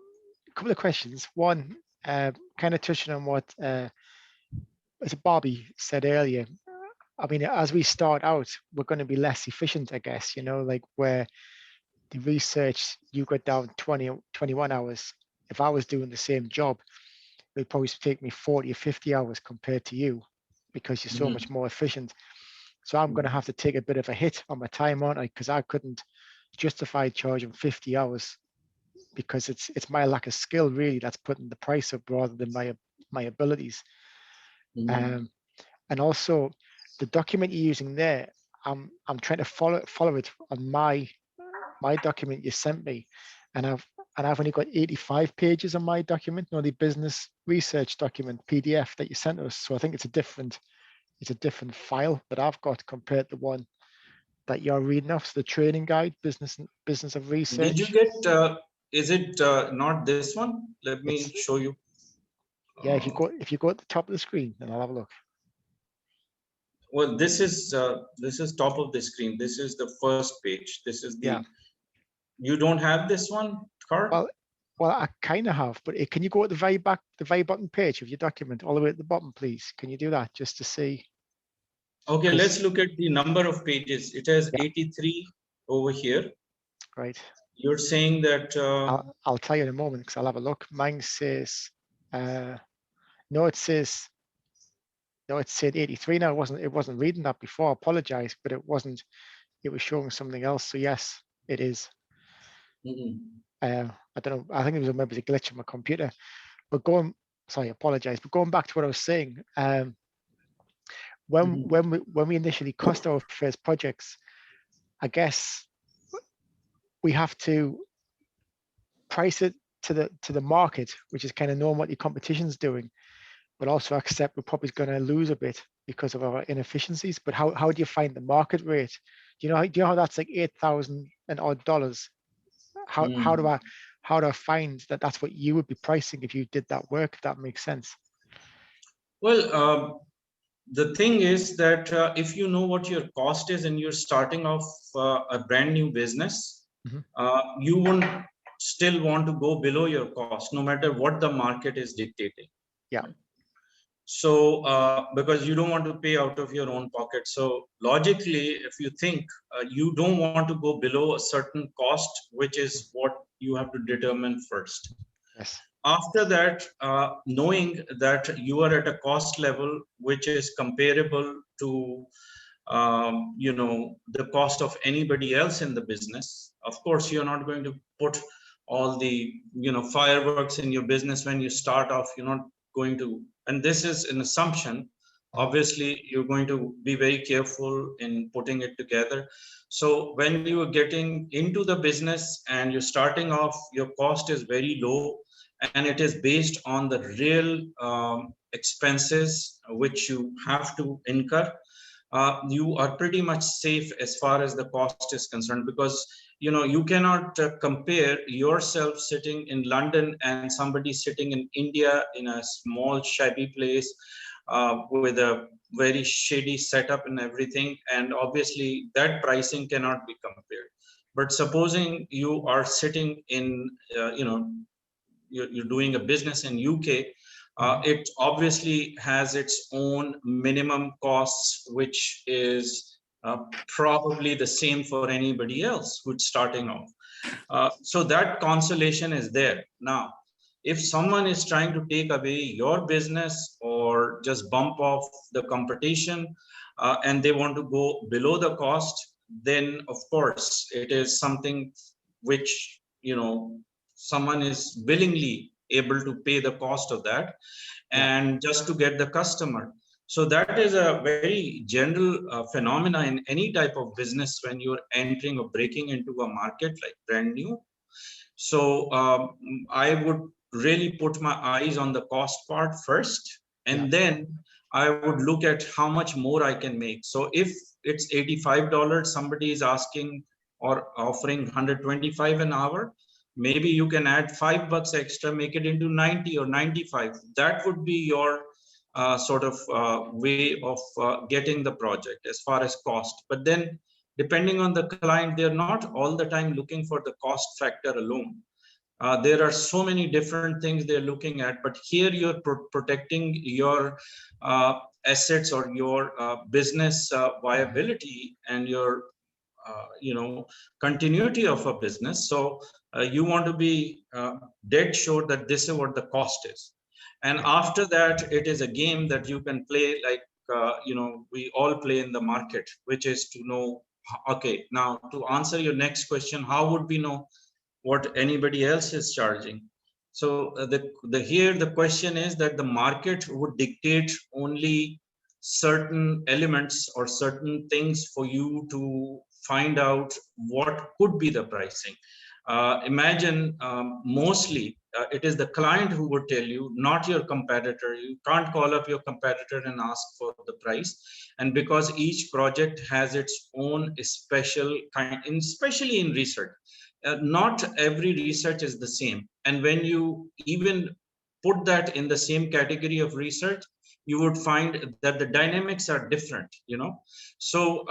couple of questions. One, kind of touching on what as Bobby said earlier. I mean, as we start out, we're going to be less efficient, I guess, you know, like where the research you got down 20, 21 hours. If I was doing the same job, it would probably take me 40 or 50 hours compared to you because you're so much more efficient. So I'm going to have to take a bit of a hit on my time, aren't I? Because I couldn't justify charging 50 hours because it's my lack of skill really that's putting the price up rather than my abilities. And also the document you're using there, I'm trying to follow it on my document you sent me, and I've only got 85 pages on my document, the business research document PDF that you sent us. So I think it's a different file that I've got compared to the one that you're reading off. So the training guide, business of research. Did you get? Is it not this one? Let me show you. Yeah, if you go at the top of the screen, then I'll have a look. Well, this is top of the screen. This is the first page. This is the. Yeah. You don't have this one, Carl? Well, I kind of have, but can you go at the very bottom page of your document, all the way at the bottom, please? Can you do that just to see? Okay, let's look at the number of pages. It has 83 over here. Right. You're saying that. I'll tell you in a moment because I'll have a look. Mine says, no, it said 83 now. It wasn't reading that before. I apologize, but it wasn't. It was showing something else. So yes, it is. I don't know. I think it was maybe a glitch on my computer. But sorry, I apologize. But going back to what I was saying, when we initially cost our first projects, I guess we have to price it to the market, which is kind of knowing what your competition's doing, but also accept we're probably going to lose a bit because of our inefficiencies. But how do you find the market rate? Do you know how that's like $8,000 and odd dollars? How do I find that that's what you would be pricing if you did that work, if that makes sense? Well, the thing is that if you know what your cost is and you're starting off a brand new business, you won't still want to go below your cost, no matter what the market is dictating. Yeah. So because you don't want to pay out of your own pocket. So logically, if you think you don't want to go below a certain cost, which is what you have to determine first. Yes. After that, knowing that you are at a cost level which is comparable to the cost of anybody else in the business, of course you're not going to put all the fireworks in your business when you start off. You're not going to, and this is an assumption. Obviously you're going to be very careful in putting it together. So when you are getting into the business and you're starting off, your cost is very low, and it is based on the real expenses which you have to incur. You are pretty much safe as far as the cost is concerned, because you cannot compare yourself sitting in London and somebody sitting in India in a small shabby place with a very shady setup and everything, and obviously that pricing cannot be compared. But supposing you are sitting in you're doing a business in UK, it obviously has its own minimum costs, which is probably the same for anybody else who's starting off. So that consolation is there. Now, if someone is trying to take away your business or just bump off the competition and they want to go below the cost, then of course it is something which someone is willingly able to pay the cost of that, and just to get the customer. So that is a very general phenomena in any type of business when you're entering or breaking into a market like brand new. So I would really put my eyes on the cost part first, and then I would look at how much more I can make. So if it's $85, somebody is asking or offering 125 an hour, maybe you can add $5 extra, make it into 90 or 95. That would be your sort of way of getting the project as far as cost. But then depending on the client, they're not all the time looking for the cost factor alone. There are so many different things they're looking at, but here you're protecting your assets or your business viability and your continuity of a business. So you want to be dead sure that this is what the cost is. And after that, it is a game that you can play like we all play in the market, which is to know, okay, now to answer your next question, how would we know what anybody else is charging? So here the question is that the market would dictate only certain elements or certain things for you to find out what could be the pricing. Imagine mostly it is the client who would tell you, not your competitor. You can't call up your competitor and ask for the price. And because each project has its own special kind, especially in research, not every research is the same. And when you even put that in the same category of research, you would find that the dynamics are different, So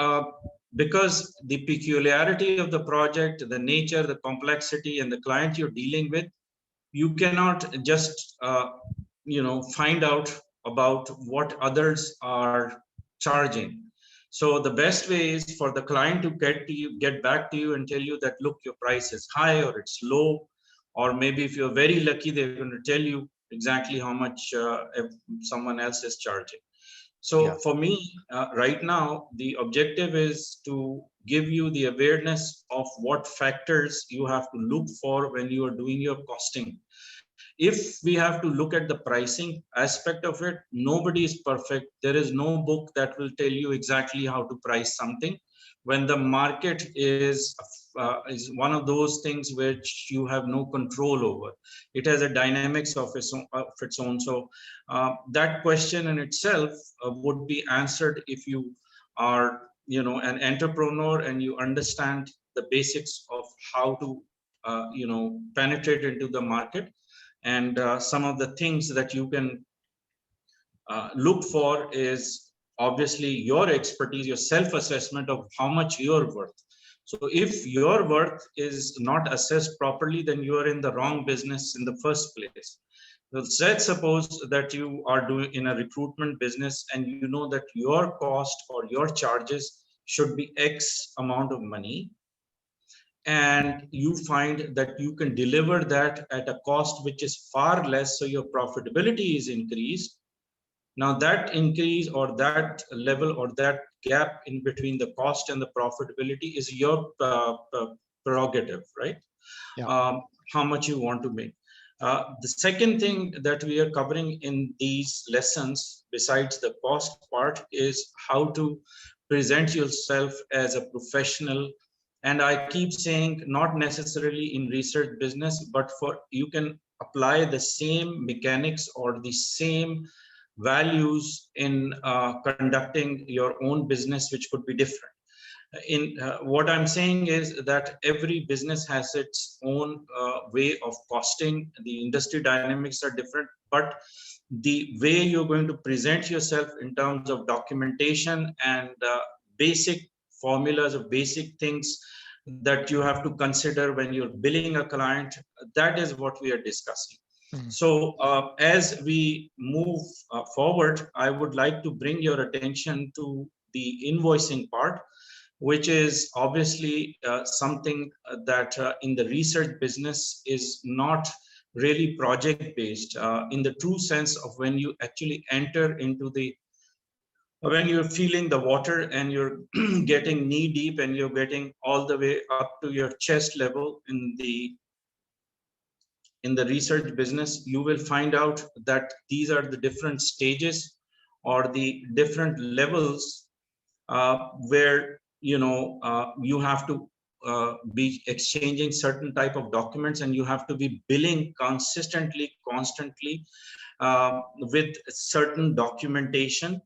because the peculiarity of the project, the nature, the complexity, and the client you're dealing with, you cannot just, find out about what others are charging. So the best way is for the client to get back to you and tell you that, look, your price is high or it's low, or maybe if you're very lucky, they're going to tell you exactly how much someone else is charging. So for me, right now, the objective is to give you the awareness of what factors you have to look for when you are doing your costing. If we have to look at the pricing aspect of it, nobody is perfect. There is no book that will tell you exactly how to price something. When the market is one of those things which you have no control over. It has a dynamics of its own. So that question in itself would be answered if you are, an entrepreneur and you understand the basics of how to, penetrate into the market. And some of the things that you can look for is obviously your expertise, your self-assessment of how much you're worth. So if your worth is not assessed properly, then you are in the wrong business in the first place. Well, let's suppose that you are doing in a recruitment business and you know that your cost or your charges should be X amount of money, and you find that you can deliver that at a cost which is far less, so your profitability is increased. Now that increase or that level or that gap in between the cost and the profitability is your prerogative, right? How much you want to make. The second thing that we are covering in these lessons, besides the cost part, is how to present yourself as a professional. And I keep saying, not necessarily in research business, but for you can apply the same mechanics or the same values in conducting your own business, which could be different. In what I'm saying is that every business has its own way of costing. The industry dynamics are different, but the way you're going to present yourself in terms of documentation and basic formulas or basic things that you have to consider when you're billing a client, that is what we are discussing. So as we move forward, I would like to bring your attention to the invoicing part, which is obviously something that in the research business is not really project based in the true sense of when you actually enter into when you're feeling the water and you're getting knee deep and you're getting all the way up to your chest level in the research business, you will find out that these are the different stages or the different levels where you have to be exchanging certain type of documents, and you have to be billing constantly with certain documentation.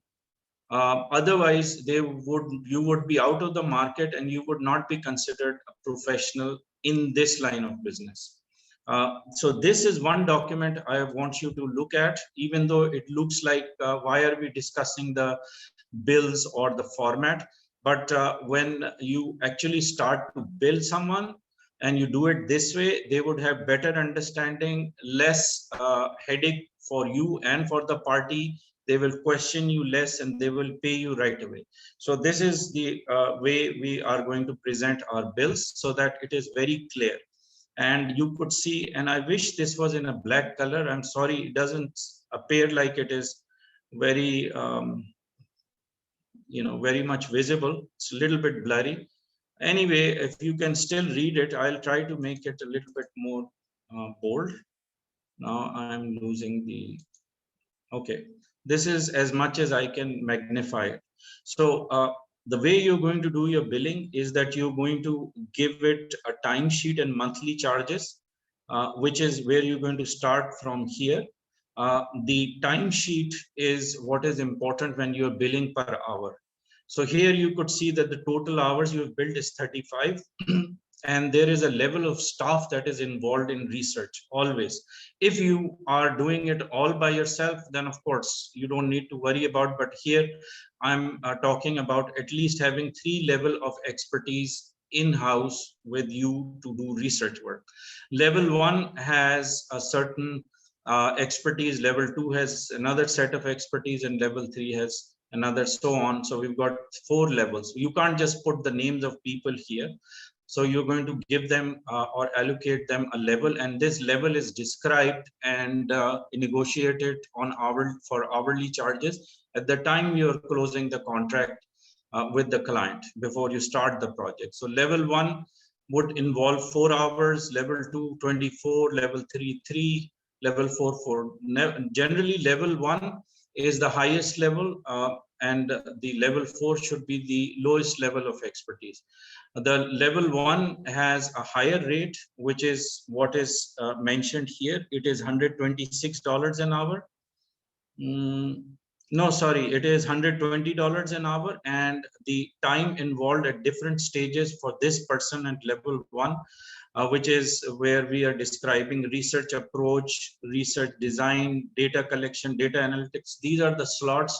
Otherwise, you would be out of the market and you would not be considered a professional in this line of business. So this is one document I want you to look at, even though it looks like why are we discussing the bills or the format? But when you actually start to bill someone and you do it this way, they would have better understanding, less headache for you and for the party. They will question you less and they will pay you right away. So this is the way we are going to present our bills so that it is very clear. And you could see, and I wish this was in a black color. I'm sorry, it doesn't appear like it is very, very much visible. It's a little bit blurry. Anyway, if you can still read it, I'll try to make it a little bit more bold. Now I'm losing the, okay. This is as much as I can magnify it. So the way you're going to do your billing is that you're going to give it a timesheet and monthly charges, which is where you're going to start from here. The timesheet is what is important when you're billing per hour. So here you could see that the total hours you have billed is 35. And there is a level of staff that is involved in research always. If you are doing it all by yourself, then of course you don't need to worry about, but here I'm talking about at least having 3 levels of expertise in-house with you to do research work. Level 1 has a certain expertise, level 2 has another set of expertise, and level 3 has another, so on. So we've got 4 levels. You can't just put the names of people here. So you're going to give them or allocate them a level, and this level is described and negotiated on for hourly charges at the time you're closing the contract with the client before you start the project. So level 1 would involve 4 hours, level 2 24, level 3 3, level 4 4. Generally level 1 is the highest level, and the level 4 should be the lowest level of expertise. The level 1 has a higher rate, which is what is mentioned here. It is $126 an hour. No, sorry, it is $120 an hour, and the time involved at different stages for this person at level 1, which is where we are describing research approach, research design, data collection, data analytics. These are the slots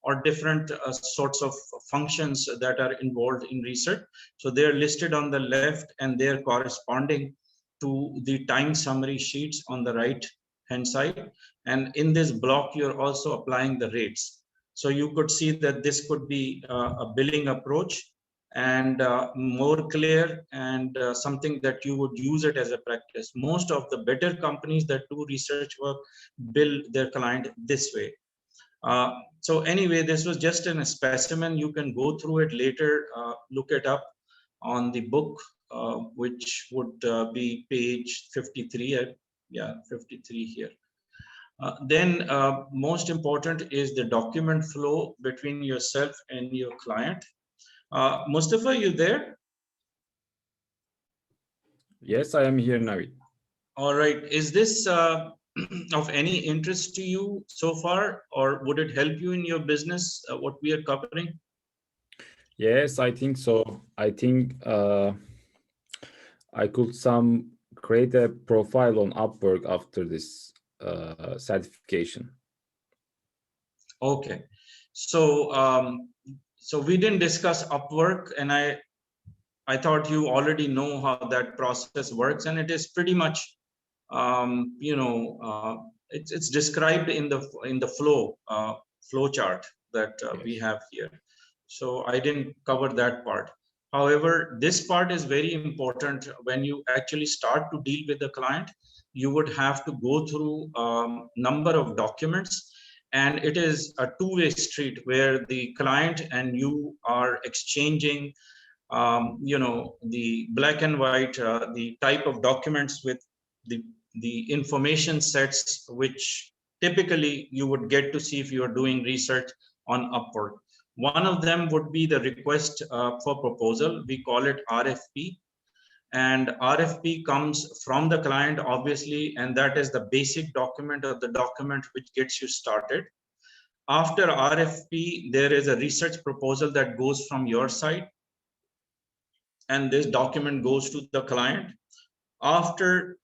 or different sorts of functions that are involved in research. So they're listed on the left and they're corresponding to the time summary sheets on the right hand side. And in this block, you're also applying the rates. So you could see that this could be a billing approach and more clear and something that you would use it as a practice. Most of the better companies that do research work bill their client this way. So anyway, this was just a specimen. You can go through it later, look it up on the book, which would be page 53. Yeah, 53 here. Then most important is the document flow between yourself and your client. Mustafa, you there? Yes, I am here, Navid. All right. Is this of any interest to you so far, or would it help you in your business, what we are covering? Yes, I think so. I think I could create a profile on Upwork after this certification. Okay. So so we didn't discuss Upwork, and I thought you already know how that process works, and it is pretty much it's described in the flow chart that we have here. So I didn't cover that part. However, this part is very important. When you actually start to deal with the client, you would have to go through number of documents, and it is a two-way street where the client and you are exchanging the black and white, the type of documents with the information sets, which typically you would get to see if you are doing research on Upwork. One of them would be the request for proposal. We call it RFP. And RFP comes from the client, obviously, and that is the basic document or the document which gets you started. After RFP, there is a research proposal that goes from your side, and this document goes to the client. After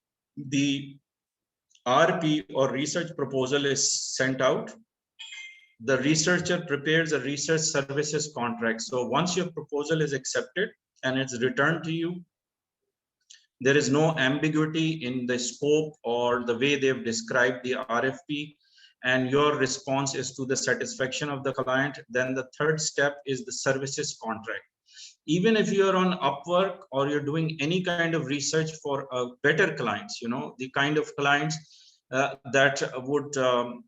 the RP or research proposal is sent out, the researcher prepares a research services contract. So once your proposal is accepted and it's returned to you, there is no ambiguity in the scope or the way they've described the RFP, and your response is to the satisfaction of the client. Then the third step is the services contract. Even if you're on Upwork or you're doing any kind of research for better clients, the kind of clients that would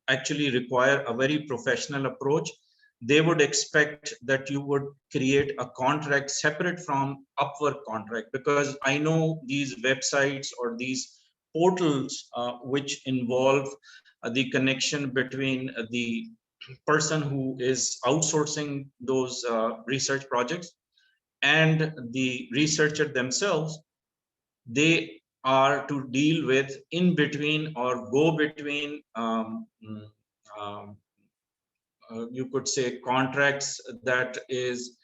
actually require a very professional approach, they would expect that you would create a contract separate from Upwork contract, because I know these websites or these portals which involve the connection between the person who is outsourcing those research projects and the researcher themselves. They are to deal with in between or go between you could say contracts that is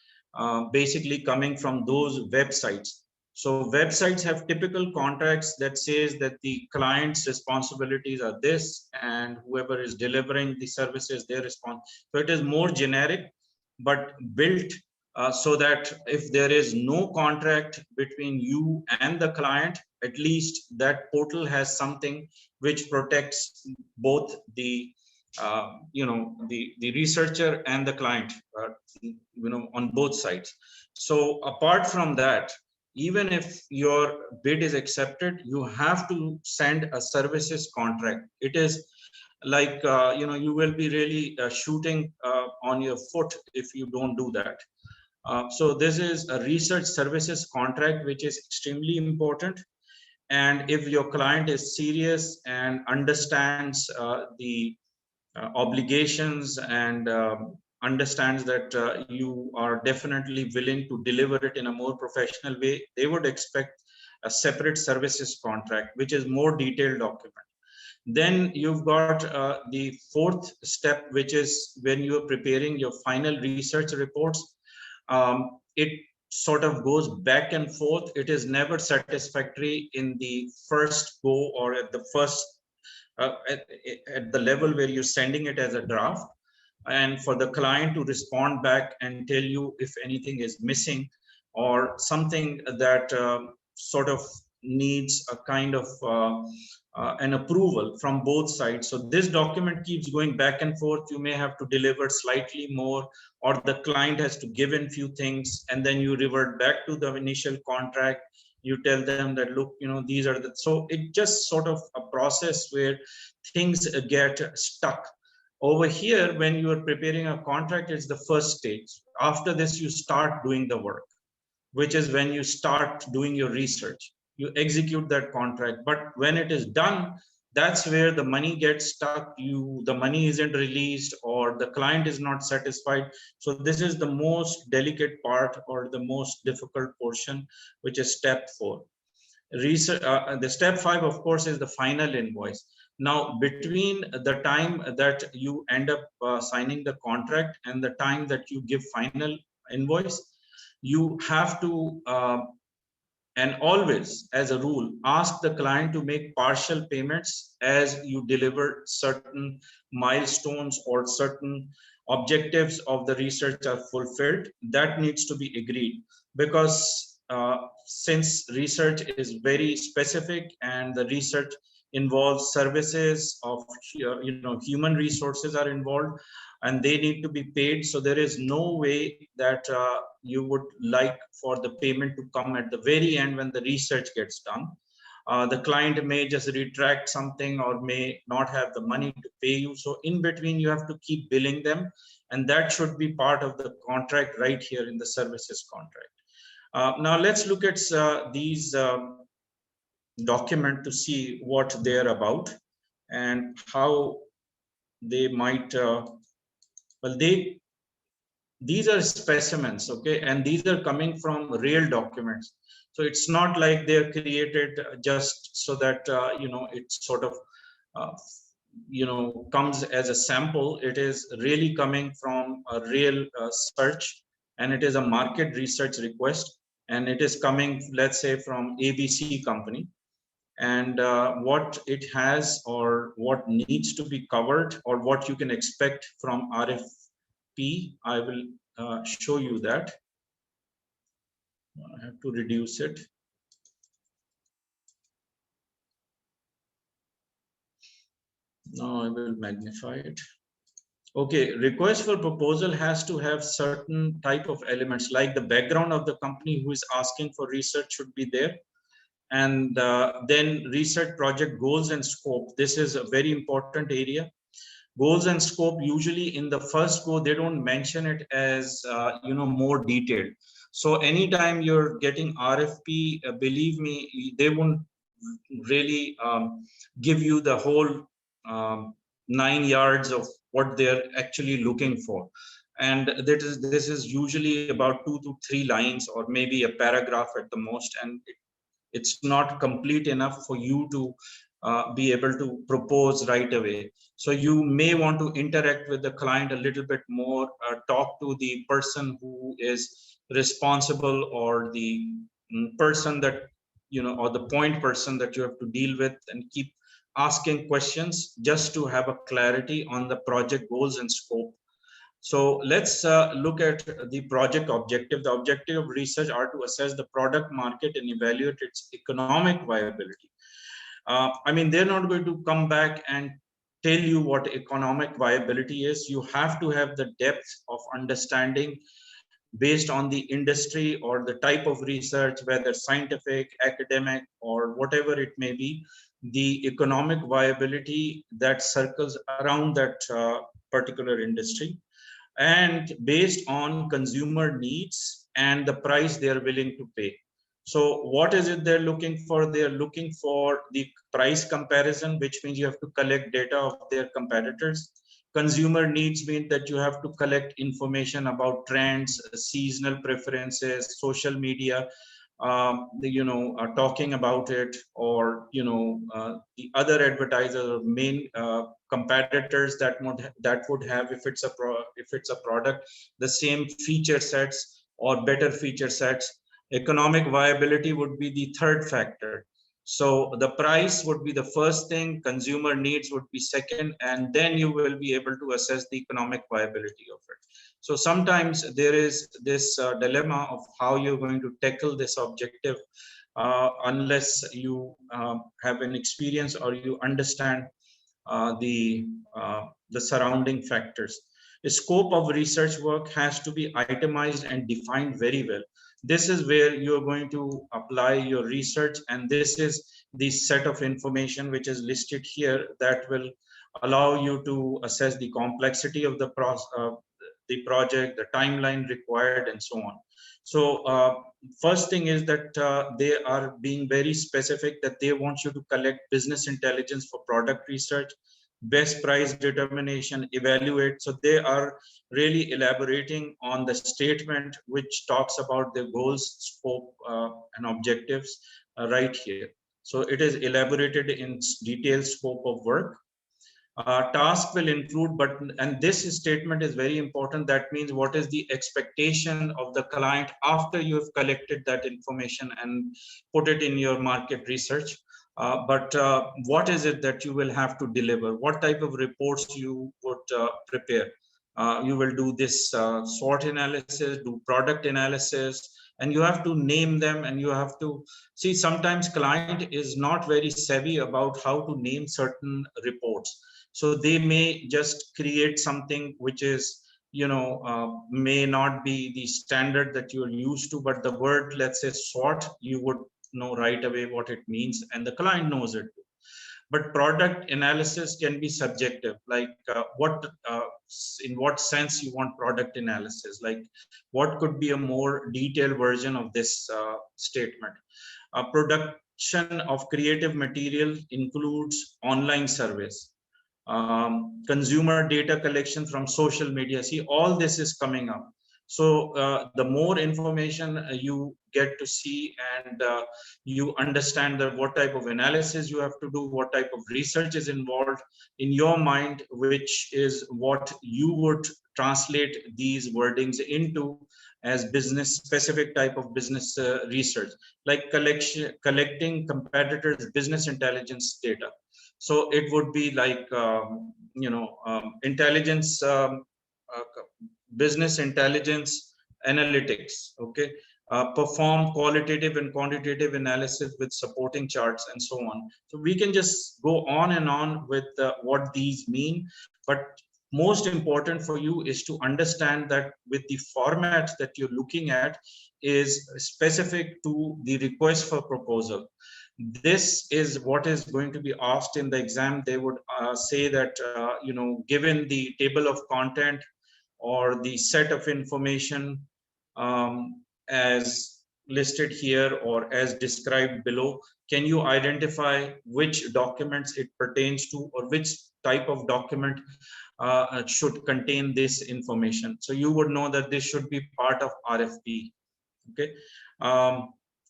basically coming from those websites. So websites have typical contracts that says that the client's responsibilities are this, and whoever is delivering the services, their response. So it is more generic, but built so that if there is no contract between you and the client, at least that portal has something which protects both the the researcher and the client, on both sides. So apart from that, even if your bid is accepted, you have to send a services contract. It is like you will be really shooting on your foot if you don't do that. So this is a research services contract, which is extremely important. And if your client is serious and understands the obligations and understands that you are definitely willing to deliver it in a more professional way, they would expect a separate services contract, which is more detailed document. Then you've got the fourth step, which is when you're preparing your final research reports. It sort of goes back and forth. It is never satisfactory in the first go or at the first at the level where you're sending it as a draft, and for the client to respond back and tell you if anything is missing or something that sort of needs a kind of an approval from both sides. So this document keeps going back and forth. You may have to deliver slightly more, or the client has to give in few things, and then you revert back to the initial contract. You tell them that, look, these are the, so it just sort of a process where things get stuck. Over here, when you are preparing a contract, it's the first stage. After this, you start doing the work, which is when you start doing your research. You execute that contract, but when it is done, that's where the money gets stuck. The money isn't released, or the client is not satisfied. So this is the most delicate part, or the most difficult portion, which is step 4. The step 5, of course, is the final invoice. Now, between the time that you end up signing the contract and the time that you give final invoice, you have to and always, as a rule, ask the client to make partial payments as you deliver certain milestones or certain objectives of the research are fulfilled. That needs to be agreed, because since research is very specific and the research involves services of human resources are involved, and they need to be paid. So there is no way that you would like for the payment to come at the very end when the research gets done. The client may just retract something or may not have the money to pay you. So in between, you have to keep billing them, and that should be part of the contract right here in the services contract. Now let's look at these documents to see what they're about and how they might well, these are specimens, okay, and these are coming from real documents. So it's not like they're created just so that it sort of comes as a sample. It is really coming from a real search, and it is a market research request, and it is coming, let's say, from ABC company. and what it has or what needs to be covered or what you can expect from RFP. I will show you that. I have to reduce it. Now I will magnify it. Okay, request for proposal has to have certain type of elements, like the background of the company who is asking for research should be there. And then research project goals and scope. This is a very important area. Goals and scope, usually in the first go, they don't mention it as more detailed. So anytime you're getting RFP, believe me, they won't really give you the whole 9 yards of what they're actually looking for. And this is usually about 2 to 3 lines or maybe a paragraph at the most, and it's not complete enough for you to be able to propose right away. So you may want to interact with the client a little bit more, talk to the person who is responsible, or the person that or the point person that you have to deal with, and keep asking questions just to have a clarity on the project goals and scope. So let's look at the project objective. The objective of research are to assess the product market and evaluate its economic viability. I mean, they're not going to come back and tell you what economic viability is. You have to have the depth of understanding based on the industry or the type of research, whether scientific, academic, or whatever it may be, the economic viability that circles around that particular industry, and based on consumer needs and the price they are willing to pay. So what is it they're looking for? They're looking for the price comparison, which means you have to collect data of their competitors. Consumer needs mean that you have to collect information about trends, seasonal preferences, social media, talking about it, or the other advertisers or main competitors that would have, if it's a product, the same feature sets or better feature sets. Economic viability would be the third factor. So the price would be the first thing, consumer needs would be second, and then you will be able to assess the economic viability of it. So sometimes there is this dilemma of how you're going to tackle this objective unless you have an experience or you understand the surrounding factors. The scope of research work has to be itemized and defined very well. This is where you're going to apply your research, and this is the set of information which is listed here that will allow you to assess the complexity of the project, the timeline required, and so on. So first thing is that they are being very specific that they want you to collect business intelligence for product research, best price determination, evaluate. So they are really elaborating on the statement which talks about the goals, scope, and objectives right here. So it is elaborated in detailed scope of work. Task will include, and this statement is very important. That means what is the expectation of the client after you have collected that information and put it in your market research. But what is it that you will have to deliver? What type of reports you would prepare? You will do this SWOT analysis, do product analysis, and you have to name them, and you have to see, sometimes client is not very savvy about how to name certain reports. So they may just create something which is, may not be the standard that you're used to, but the word, let's say SWOT, you would know right away what it means, and the client knows it too. But product analysis can be subjective, like in what sense you want product analysis, like what could be a more detailed version of this statement. Production of creative material includes online surveys, consumer data collection from social media. See, all this is coming up. So the more information you get to see, and you understand that what type of analysis you have to do, what type of research is involved in your mind, which is what you would translate these wordings into, as business specific type of business research, like collecting competitors' business intelligence data. So it would be like, intelligence, business intelligence analytics, okay, perform qualitative and quantitative analysis with supporting charts and so on. So we can just go on and on with what these mean, but most important for you is to understand that with the format that you're looking at is specific to the request for proposal. This is what is going to be asked in the exam. They would say that, given the table of content or the set of information as listed here or as described below, can you identify which documents it pertains to, or which type of document should contain this information? So you would know that this should be part of RFP. Okay.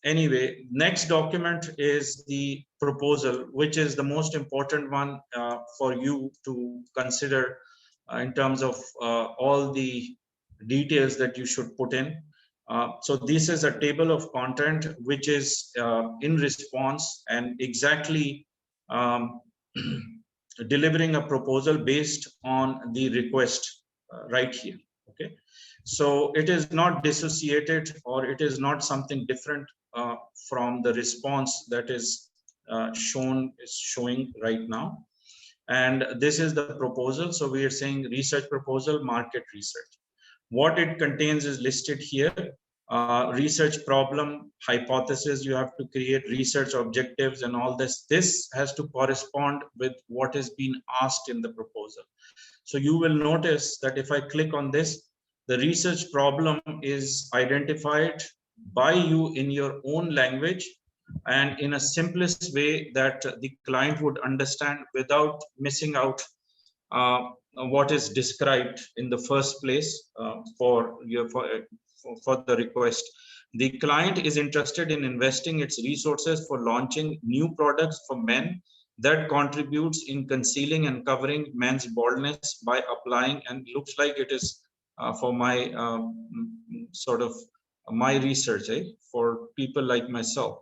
Anyway, next document is the proposal, which is the most important one for you to consider in terms of all the details that you should put in. So this is a table of content which is in response and exactly delivering a proposal based on the request right here. Okay, so it is not dissociated, or it is not something different from the response that is showing right now. And this is the proposal. So we are saying research proposal, market research. What it contains is listed here. Research problem, hypothesis you have to create, research objectives, and all this. This has to correspond with what is being asked in the proposal. So you will notice that if I click on this, the research problem is identified by you in your own language and in a simplest way that the client would understand without missing out what is described in the first place for the request. The client is interested in investing its resources for launching new products for men that contributes in concealing and covering men's baldness by applying, and looks like it is for my sort of my research, for people like myself.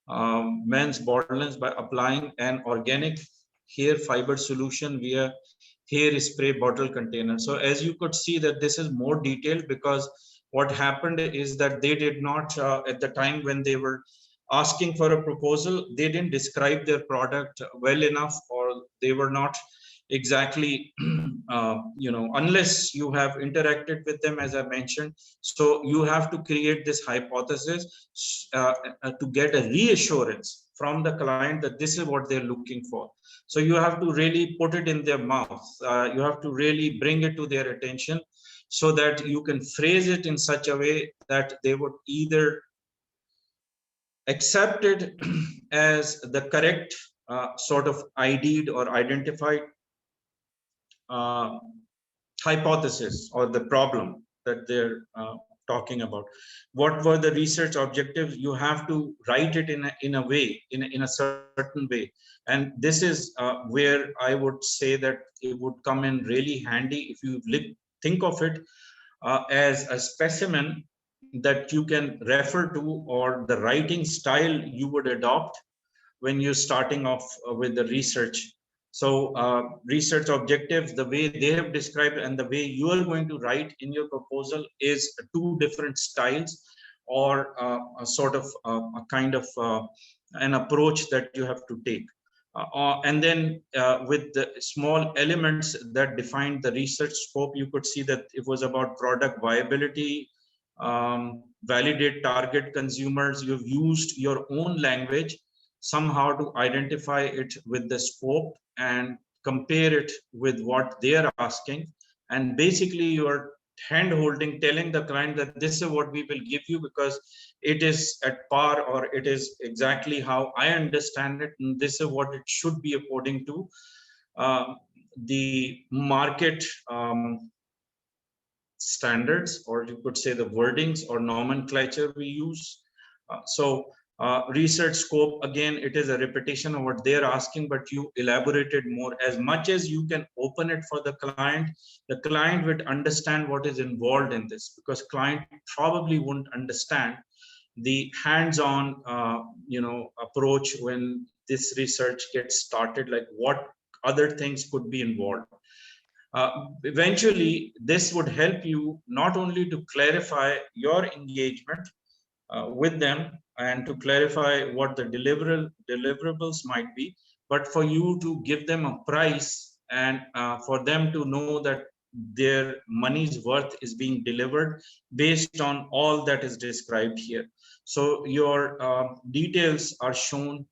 Men's baldness by applying an organic hair fiber solution via hair spray bottle container. So as you could see that this is more detailed, because what happened is that they did not, at the time when they were asking for a proposal, they didn't describe their product well enough, or they were not exactly, unless you have interacted with them, as I mentioned. So you have to create this hypothesis to get a reassurance from the client that this is what they're looking for. So you have to really put it in their mouth. You have to really bring it to their attention, so that you can phrase it in such a way that they would either accept it as the correct sort of ID'd or identified hypothesis or the problem that they're talking about. What were the research objectives? You have to write it in a way, in a certain way. And this is where I would say that it would come in really handy if you think of it as a specimen that you can refer to, or the writing style you would adopt when you're starting off with the research. So research objectives, the way they have described and the way you are going to write in your proposal is two different styles, or a sort of a kind of an approach that you have to take. And then with the small elements that defined the research scope, you could see that it was about product viability, validate target consumers. You've used your own language somehow to identify it with the scope and compare it with what they are asking. And basically you are hand holding, telling the client that this is what we will give you because it is at par, or it is exactly how I understand it, and this is what it should be according to the market standards, or you could say the wordings or nomenclature we use. So Research scope, again, it is a repetition of what they're asking, but you elaborated more. As much as you can open it for the client would understand what is involved in this, because client probably wouldn't understand the hands-on approach when this research gets started, like what other things could be involved. Eventually, this would help you not only to clarify your engagement with them and to clarify what the deliverables might be, but for you to give them a price and for them to know that their money's worth is being delivered based on all that is described here. So your details are shown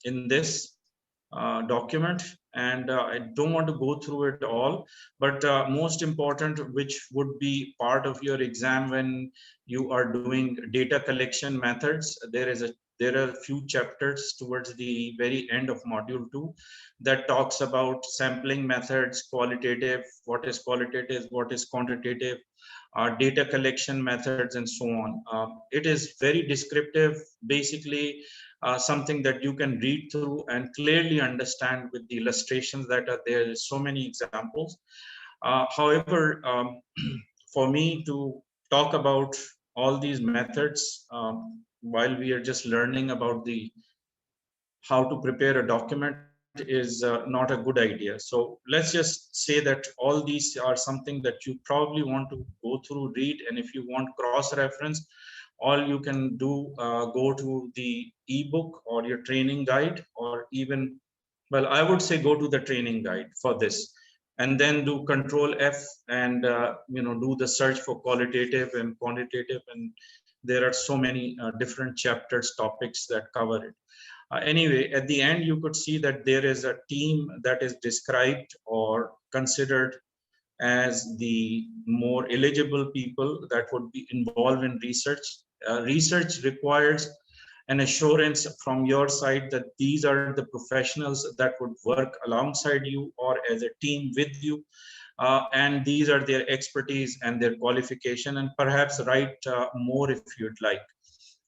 in this document, and I don't want to go through it all, but most important, which would be part of your exam when you are doing data collection methods, there are a few chapters towards the very end of module 2 that talks about sampling methods, qualitative, what is quantitative, data collection methods, and so on. It is very descriptive, basically something that you can read through and clearly understand with the illustrations that are there. There's so many examples. However, for me to talk about all these methods while we are just learning about the how to prepare a document is not a good idea. So let's just say that all these are something that you probably want to go through, read, and if you want cross-reference, all you can do, go to the ebook or your training guide, or even, well, I would say go to the training guide for this, and then do Control F and do the search for qualitative and quantitative, and there are so many different chapters, topics that cover it. Anyway, at the end, you could see that there is a team that is described or considered as the more eligible people that would be involved in research. Research requires an assurance from your side that these are the professionals that would work alongside you or as a team with you, and these are their expertise and their qualification, and perhaps write more if you'd like.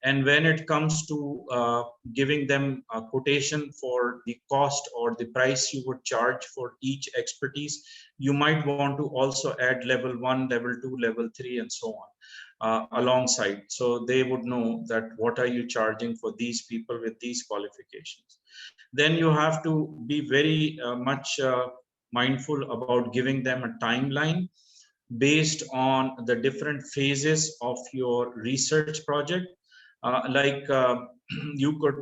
And when it comes to giving them a quotation for the cost or the price you would charge for each expertise, you might want to also add level 1, level 2, level 3, and so on alongside. So they would know that what are you charging for these people with these qualifications. Then you have to be very much mindful about giving them a timeline based on the different phases of your research project. You could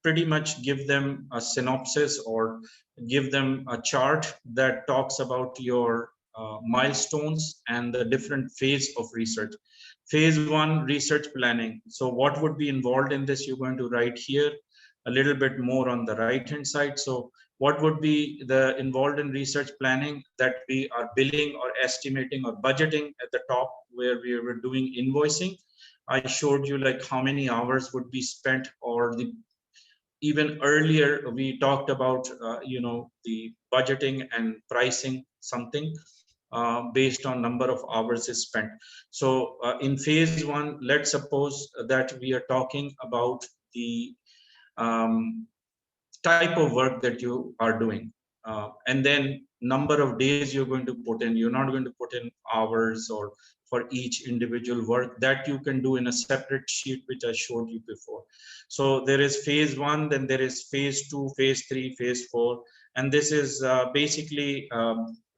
pretty much give them a synopsis or give them a chart that talks about your milestones and the different phase of research. Phase 1, research planning. So what would be involved in this? You're going to write here a little bit more on the right hand side. So what would be the involved in research planning? That we are billing or estimating or budgeting at the top, where we were doing invoicing. I showed you like how many hours would be spent, or the even earlier we talked about the budgeting and pricing something based on number of hours is spent. So in phase 1, let's suppose that we are talking about the type of work that you are doing, and then number of days you're going to put in. You're not going to put in hours or for each individual work. That you can do in a separate sheet, which I showed you before. So there is phase 1, then there is phase 2, phase 3, phase 4, and this is basically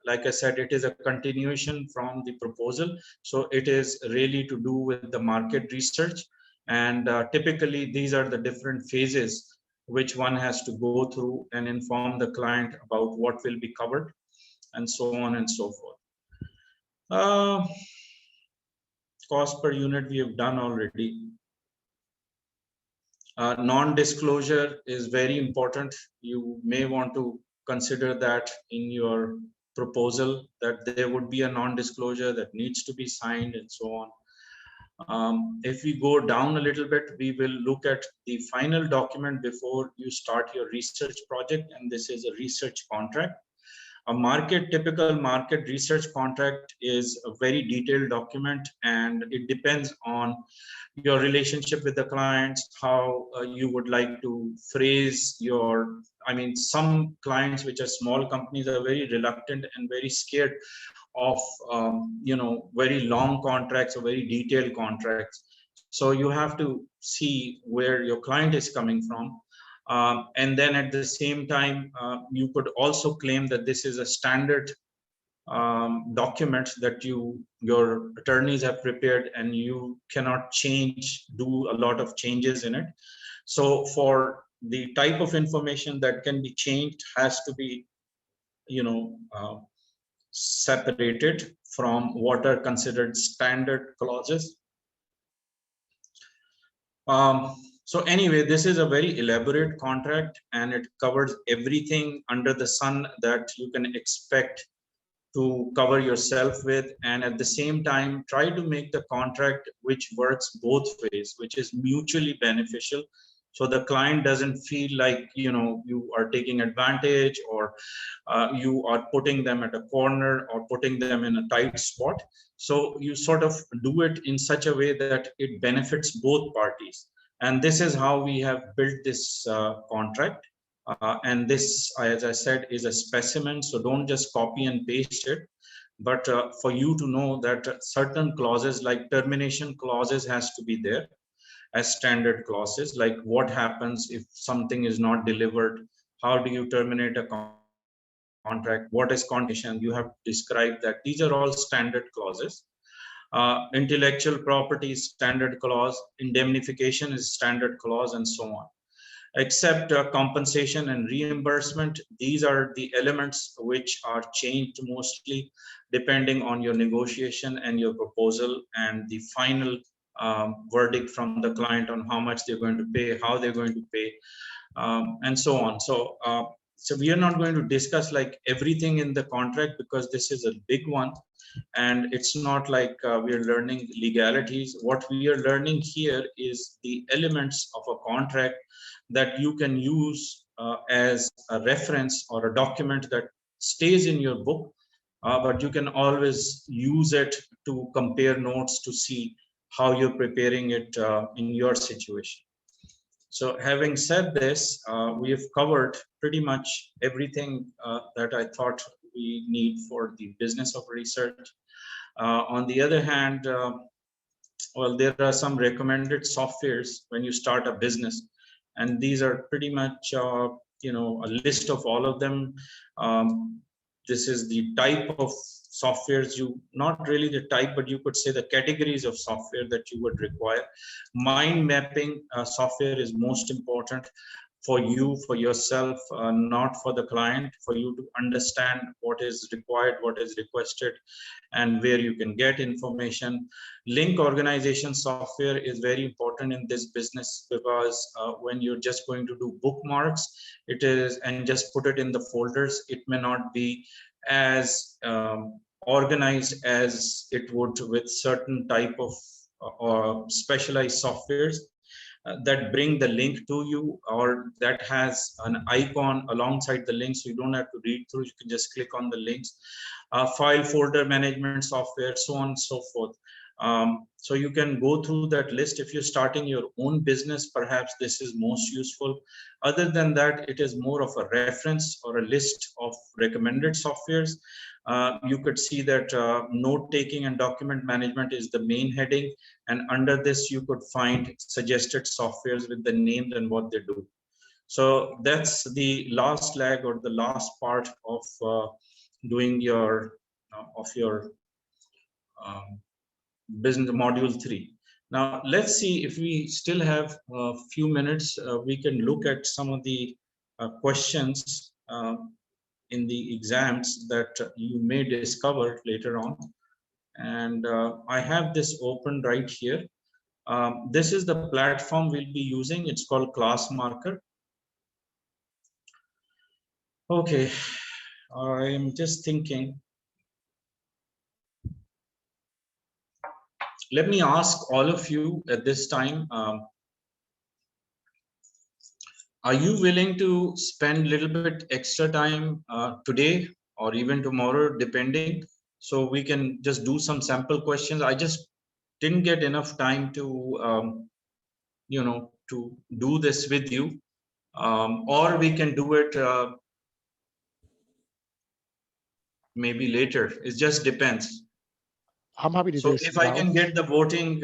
like I said, it is a continuation from the proposal. So it is really to do with the market research, and typically these are the different phases which one has to go through and inform the client about what will be covered, and so on and so forth. Cost per unit we have done already. Non-disclosure is very important. You may want to consider that in your proposal, that there would be a non-disclosure that needs to be signed, and so on. If we go down a little bit, we will look at the final document before you start your research project, and this is a research contract. A typical market research contract is a very detailed document, and it depends on your relationship with the clients, how you would like to phrase your, I mean, some clients which are small companies are very reluctant and very scared of, very long contracts or very detailed contracts. So you have to see where your client is coming from. And then at the same time, you could also claim that this is a standard document that your attorneys have prepared, and you cannot do a lot of changes in it. So for the type of information that can be changed has to be, separated from what are considered standard clauses. So anyway, this is a very elaborate contract, and it covers everything under the sun that you can expect to cover yourself with, and at the same time try to make the contract which works both ways, which is mutually beneficial, so the client doesn't feel like you are taking advantage, or you are putting them at a corner or putting them in a tight spot. So you sort of do it in such a way that it benefits both parties, and this is how we have built this contract. And this, as I said, is a specimen, so don't just copy and paste it, but for you to know that certain clauses like termination clauses has to be there as standard clauses, like what happens if something is not delivered, how do you terminate a contract, what is condition, you have to describe that. These are all standard clauses. Intellectual property is standard clause, indemnification is standard clause, and so on. Except compensation and reimbursement, these are the elements which are changed mostly depending on your negotiation and your proposal and the final verdict from the client on how much they're going to pay, how they're going to pay, and so on. So we are not going to discuss like everything in the contract, because this is a big one, and it's not like we are learning legalities. What we are learning here is the elements of a contract that you can use as a reference or a document that stays in your book, but you can always use it to compare notes to see how you're preparing it in your situation. So having said this, we have covered pretty much everything that I thought we need for the business of research. On the other hand, well, there are some recommended softwares when you start a business, and these are pretty much a list of all of them. This is the type of softwares, not really the type, but you could say the categories of software that you would require. Mind mapping software is most important for you, for yourself, not for the client, for you to understand what is required, what is requested, and where you can get information. Link organization software is very important in this business, because when you're just going to do bookmarks, and just put it in the folders, it may not be as organized as it would with certain type of specialized softwares that bring the link to you, or that has an icon alongside the link, so you don't have to read through, you can just click on the links. File folder management software, so on and so forth. So you can go through that list. If you're starting your own business, perhaps this is most useful. Other than that, it is more of a reference or a list of recommended softwares. You could see that note taking and document management is the main heading, and under this you could find suggested softwares with the names and what they do. So that's the last leg, or the last part of doing your business module 3. Now let's see if we still have a few minutes. We can look at some of the questions in the exams that you may discover later on. And I have this open right here. This is the platform we'll be using. It's called Class Marker. Okay, I'm just thinking. Let me ask all of you at this time, are you willing to spend a little bit extra time today or even tomorrow, depending. So we can just do some sample questions. I just didn't get enough time to, to do this with you. Or we can do it maybe later. It just depends. I'm happy to So do if some I can now. get the voting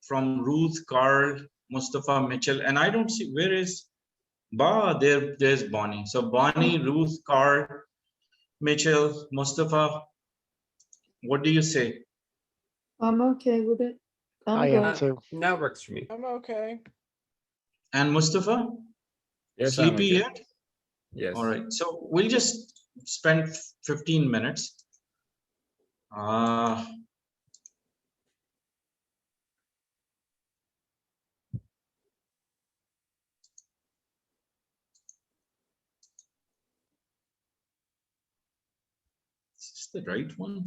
from Ruth, Carl, Mustafa, Mitchell, and I don't see, where is there's Bonnie. So Bonnie, Ruth, Carl, Mitchell, Mustafa, what do you say? I'm okay with it. I'm I good. am too. Now works for me. I'm okay. And Mustafa? Yes, I'm Sleepy okay. yet? Yes. All right. So we'll just spend 15 minutes. Is this the right one?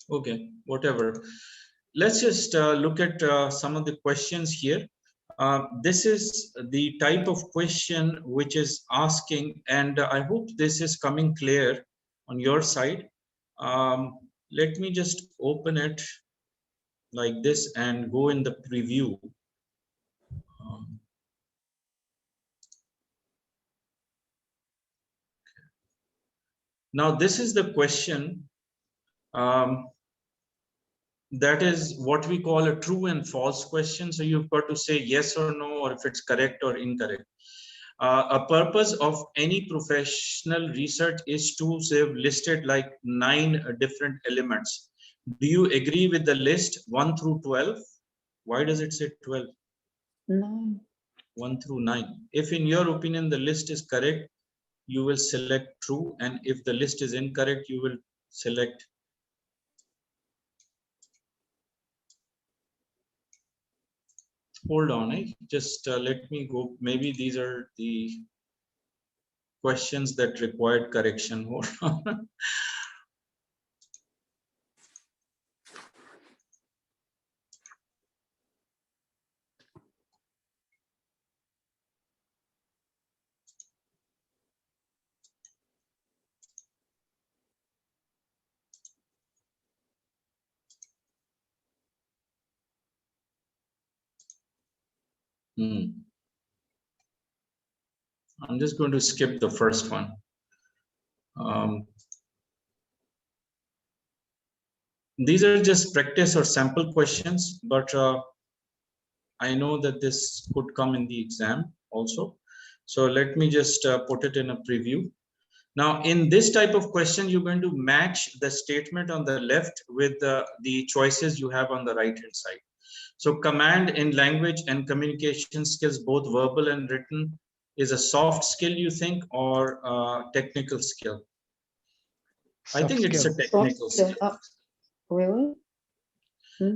Okay, whatever. Let's just look at some of the questions here. This is the type of question which is asking, and I hope this is coming clear on your side. Let me just open it like this and go in the preview. Now, this is the question. That is what we call a true and false question. So you've got to say yes or no, or if it's correct or incorrect. A purpose of any professional research is to say listed like 9 different elements. Do you agree with the list 1 through 12? Why does it say 12? No. 1 through 9. If in your opinion the list is correct, you will select true, and if the list is incorrect, you will select. Hold on, just let me go. Maybe these are the questions that required correction. Hold on. I'm just going to skip the first one. These are just practice or sample questions, but I know that this could come in the exam also. So let me just put it in a preview. Now, in this type of question, you're going to match the statement on the left with the choices you have on the right-hand side. So command in language and communication skills, both verbal and written, is a soft skill, you think, or a technical skill? I think it's a technical skill. Really?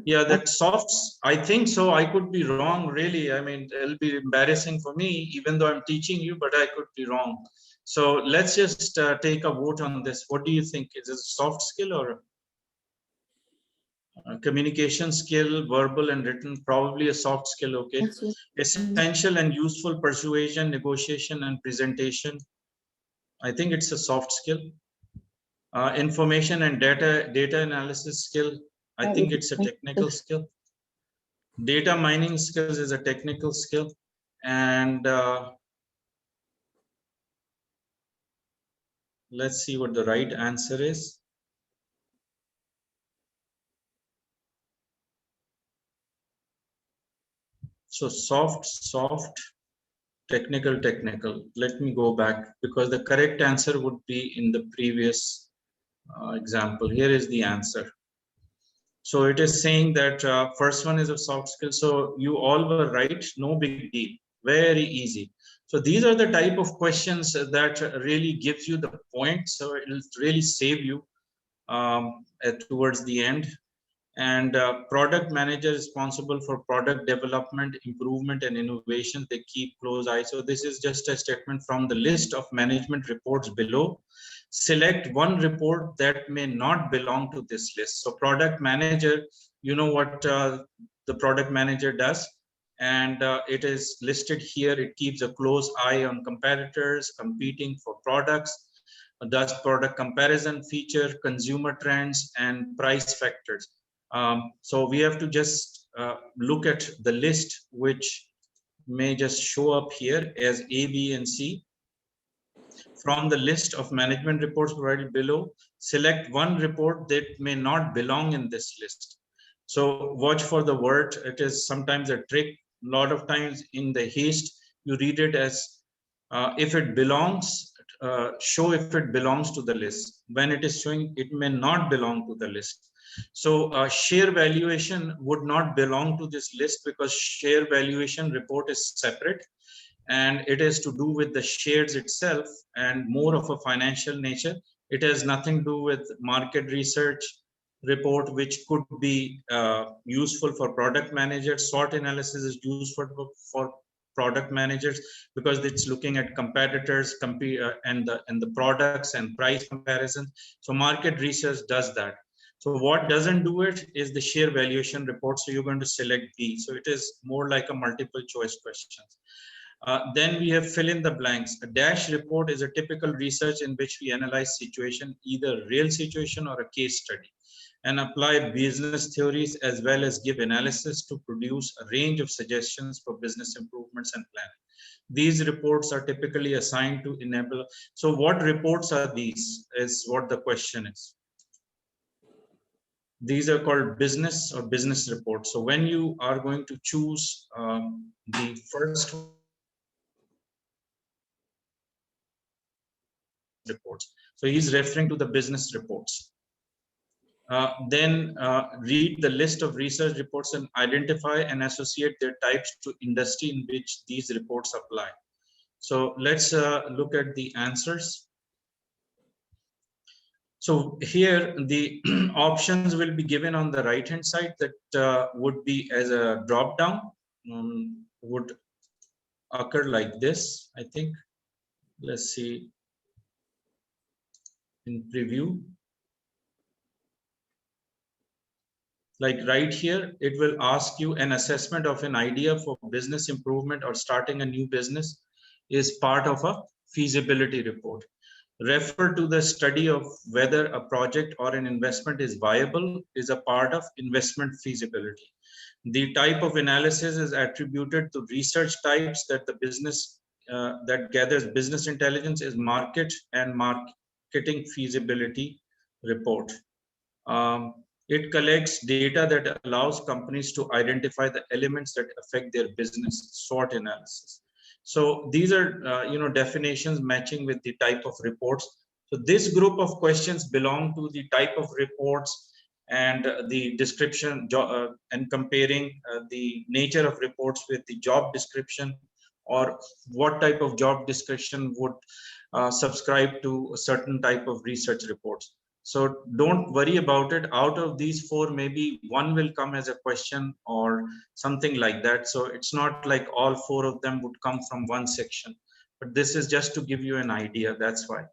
Yeah, that softs, I think so. I could be wrong, really. I mean, it'll be embarrassing for me, even though I'm teaching you, but I could be wrong. So let's just take a vote on this. What do you think? Is it a soft skill or a communication skill, verbal and written? Probably a soft skill, okay. Essential and useful persuasion, negotiation, and presentation. I think it's a soft skill. Information and data analysis skill. I think it's a technical skill. Data mining skills is a technical skill. And let's see what the right answer is. So soft, technical. Let me go back, because the correct answer would be in the previous example. Here is the answer. So it is saying that first one is a soft skill. So you all were right, no big deal, very easy. So these are the type of questions that really gives you the point. So it will really save you towards the end. And product manager responsible for product development, improvement, and innovation. They keep close eye. So this is just a statement from the list of management reports below. Select one report that may not belong to this list. So product manager, you know what the product manager does, and it is listed here. It keeps a close eye on competitors competing for products, does product comparison, feature, consumer trends, and price factors. So we have to just look at the list, which may just show up here as A, B, and C. From the list of management reports provided below, select one report that may not belong in this list. So watch for the word. It is sometimes a trick. A lot of times in the haste, you read it as if it belongs, show if it belongs to the list. When it is showing, it may not belong to the list. So share valuation would not belong to this list because share valuation report is separate, and it is to do with the shares itself and more of a financial nature. It has nothing to do with market research report, which could be useful for product managers. SWOT analysis is useful for product managers because it's looking at competitors and the products and price comparison. So market research does that. So what doesn't do it is the share valuation report. So you're going to select B. So it is more like a multiple choice question. Then we have fill in the blanks. A dash report is a typical research in which we analyze situation, either real situation or a case study, and apply business theories as well as give analysis to produce a range of suggestions for business improvements and planning. These reports are typically assigned to enable. So what reports are these is what the question is. These are called business or business reports. So when you are going to choose the first reports, so he's referring to the business reports. Then read the list of research reports and identify and associate their types to industry in which these reports apply. So let's look at the answers. So here the options will be given on the right hand side. That would be as a drop down, would occur like this, I think. Let's see in preview. Like right here, it will ask you an assessment of an idea for business improvement or starting a new business is part of a feasibility report. Refer to the study of whether a project or an investment is viable is a part of investment feasibility. The type of analysis is attributed to research types that the business that gathers business intelligence is market and marketing feasibility report. It collects data that allows companies to identify the elements that affect their business, SWOT analysis. So these are definitions matching with the type of reports. So this group of questions belong to the type of reports and the description and comparing the nature of reports with the job description, or what type of job description would subscribe to a certain type of research reports. So don't worry about it. Out of these four, maybe one will come as a question or something like that. So it's not like all four of them would come from one section, but this is just to give you an idea. That's why.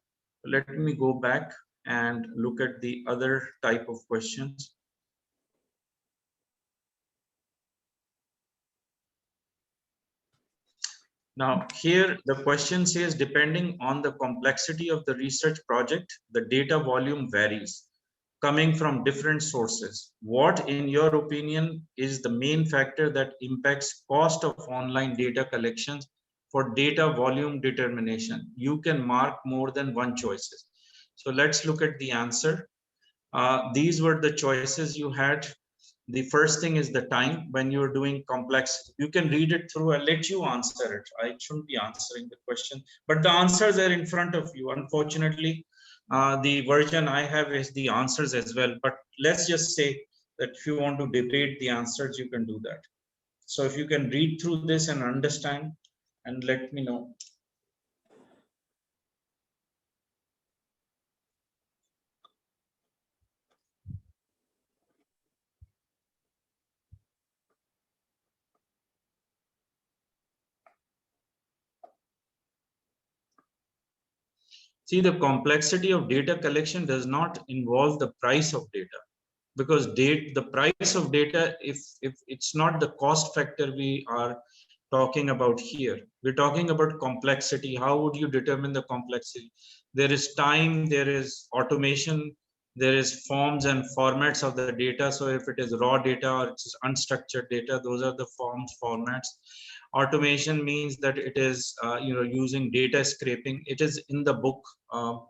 Let me go back and look at the other type of questions. Now here the question says, depending on the complexity of the research project, the data volume varies, coming from different sources. What, in your opinion, is the main factor that impacts cost of online data collections for data volume determination? You can mark more than one choices. So let's look at the answer. These were the choices you had. The first thing is the time. When you're doing complex, you can read it through. I'll let you answer it. I shouldn't be answering the question, but the answers are in front of you. Unfortunately, the version I have is the answers as well, but let's just say that if you want to debate the answers, you can do that. So if you can read through this and understand and let me know. See, the complexity of data collection does not involve the price of data, because the price of data, if it's not the cost factor we are talking about here, we're talking about complexity. How would you determine the complexity? There is time, there is automation, there is forms and formats of the data. So if it is raw data or it's unstructured data, those are the forms, formats. Automation means that it is using data scraping. It is in the book.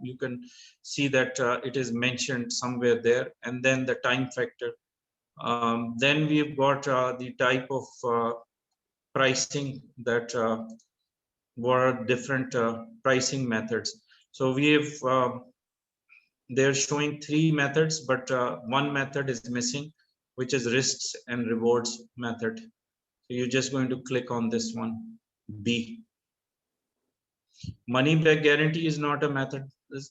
You can see that it is mentioned somewhere there. And then the time factor. Then we've got the type of pricing that were different pricing methods. So we have they're showing 3 methods, but one method is missing, which is risks and rewards method. So you're just going to click on this one, B. Money back guarantee is not a method.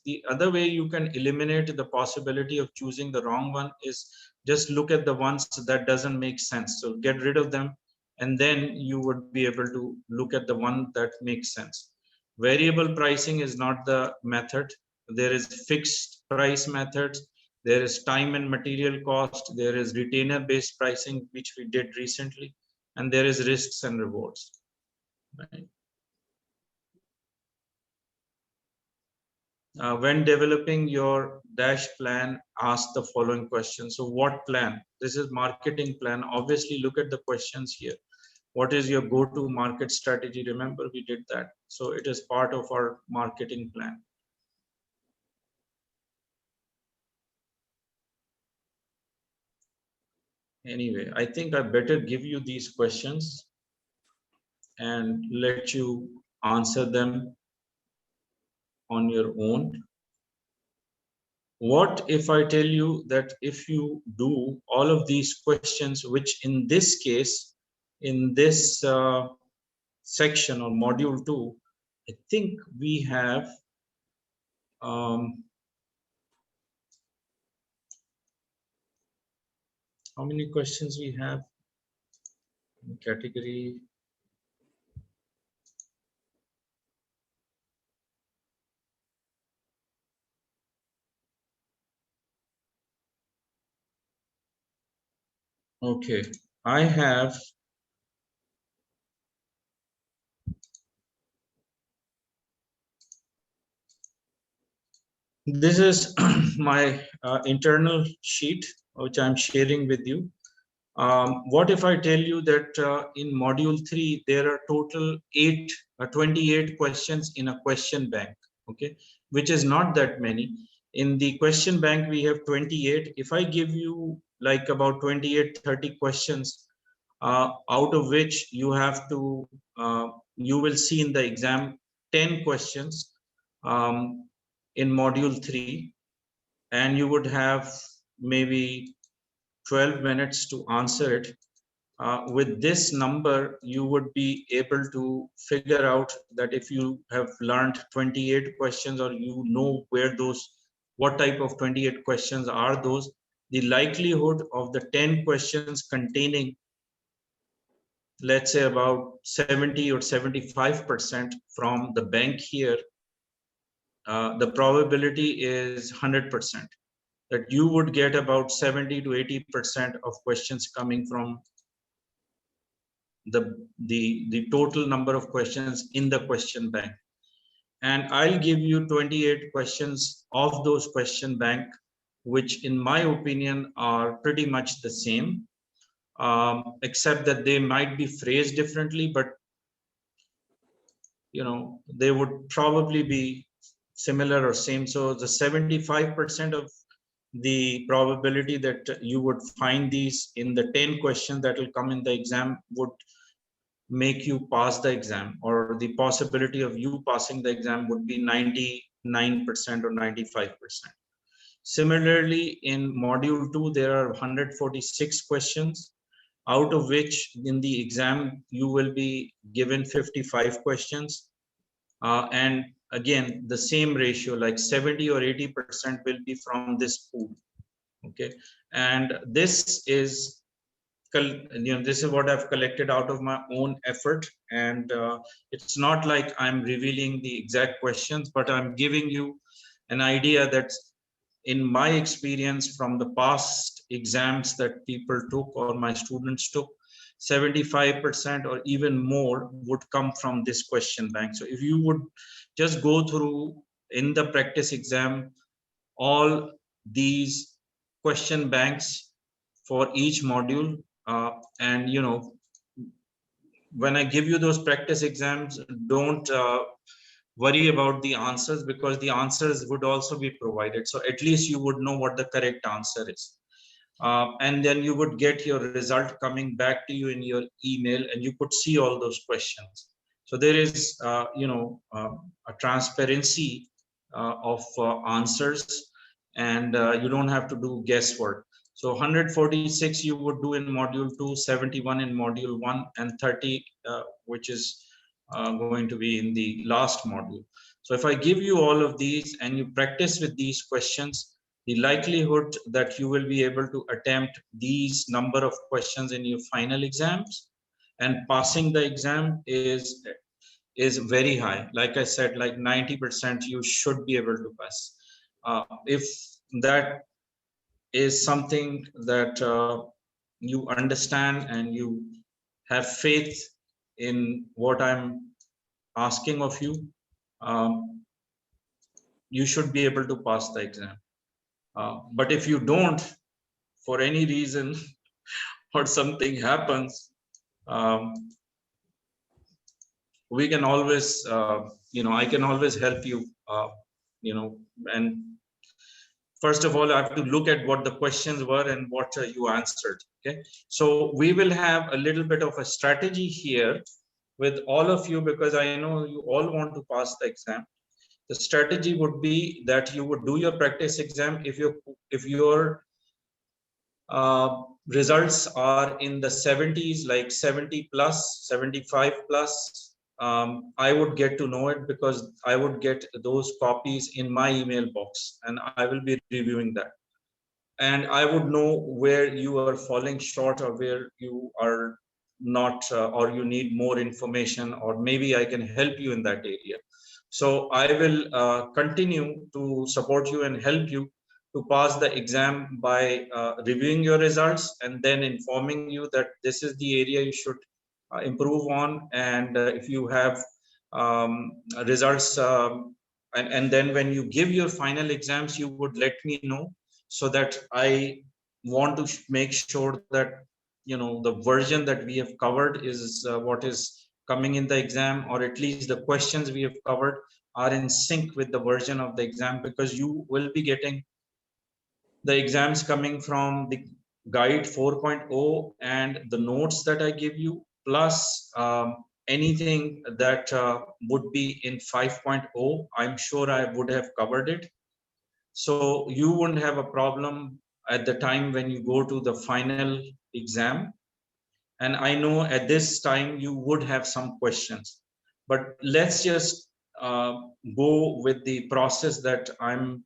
The other way you can eliminate the possibility of choosing the wrong one is just look at the ones that doesn't make sense. So get rid of them, and then you would be able to look at the one that makes sense. Variable pricing is not the method. There is fixed price methods. There is time and material cost. There is retainer based pricing, which we did recently, and there is risks and rewards. Right. When developing your dash plan, ask the following question. So what plan? This is marketing plan. Obviously, look at the questions here. What is your go-to market strategy? Remember, we did that. So it is part of our marketing plan. Anyway, I think I better give you these questions and let you answer them on your own. What if I tell you that if you do all of these questions, which in this case, in this section or module 2, I think we have how many questions we have in category? Okay, I have this is my internal sheet, which I'm sharing with you. What if I tell you that in module 3, there are total 28 questions in a question bank, okay, which is not that many. In the question bank, we have 28. If I give you like about 28, 30 questions, out of which you have to, you will see in the exam 10 questions in module 3, and you would have maybe 12 minutes to answer it. With this number, you would be able to figure out that if you have learned 28 questions, or you know where those, what type of 28 questions are those, the likelihood of the 10 questions containing, let's say, about 70 or 75% from the bank here, the probability is 100%. That you would get about 70 to 80% of questions coming from the total number of questions in the question bank. And I'll give you 28 questions of those question bank, which in my opinion are pretty much the same, except that they might be phrased differently, but you know, they would probably be similar or same. So the 75% of the probability that you would find these in the 10 questions that will come in the exam would make you pass the exam, or the possibility of you passing the exam would be 99% or 95%. Similarly, in module 2, there are 146 questions, out of which in the exam you will be given 55 questions. And again, the same ratio, like 70 or 80% will be from this pool. Okay, and this is, this is what I've collected out of my own effort, and it's not like I'm revealing the exact questions, but I'm giving you an idea that in my experience from the past exams that people took or my students took, 75% or even more would come from this question bank. So if you would just go through in the practice exam all these question banks for each module, and you know, when I give you those practice exams, don't worry about the answers, because the answers would also be provided. So at least you would know what the correct answer is. And then you would get your result coming back to you in your email, and you could see all those questions. So there is, you know, a transparency of answers, and you don't have to do guesswork. So 146 you would do in module 2, 71 in module 1, and 30, which is going to be in the last module. So if I give you all of these and you practice with these questions, the likelihood that you will be able to attempt these number of questions in your final exams and passing the exam is very high. Like I said, like 90% you should be able to pass. If that is something that you understand and you have faith in what I'm asking of you, you should be able to pass the exam. But if you don't, for any reason, or something happens, we can always, you know, I can always help you, you know, and first of all, I have to look at what the questions were and what you answered. Okay, so we will have a little bit of a strategy here with all of you, because I know you all want to pass the exam. The strategy would be that you would do your practice exam. If your results are in the 70s, like 70 plus, 75 plus, I would get to know it, because I would get those copies in my email box and I will be reviewing that. And I would know where you are falling short, or where you are not, or you need more information, or maybe I can help you in that area. So I will continue to support you and help you to pass the exam by reviewing your results and then informing you that this is the area you should improve on. And if you have results, and then when you give your final exams, you would let me know, so that I want to make sure that, you know, the version that we have covered is what is coming in the exam, or at least the questions we have covered are in sync with the version of the exam, because you will be getting the exams coming from the guide 4.0 and the notes that I give you, plus anything that would be in 5.0. I'm sure I would have covered it. So you wouldn't have a problem at the time when you go to the final exam. And I know at this time you would have some questions, but let's just go with the process that I'm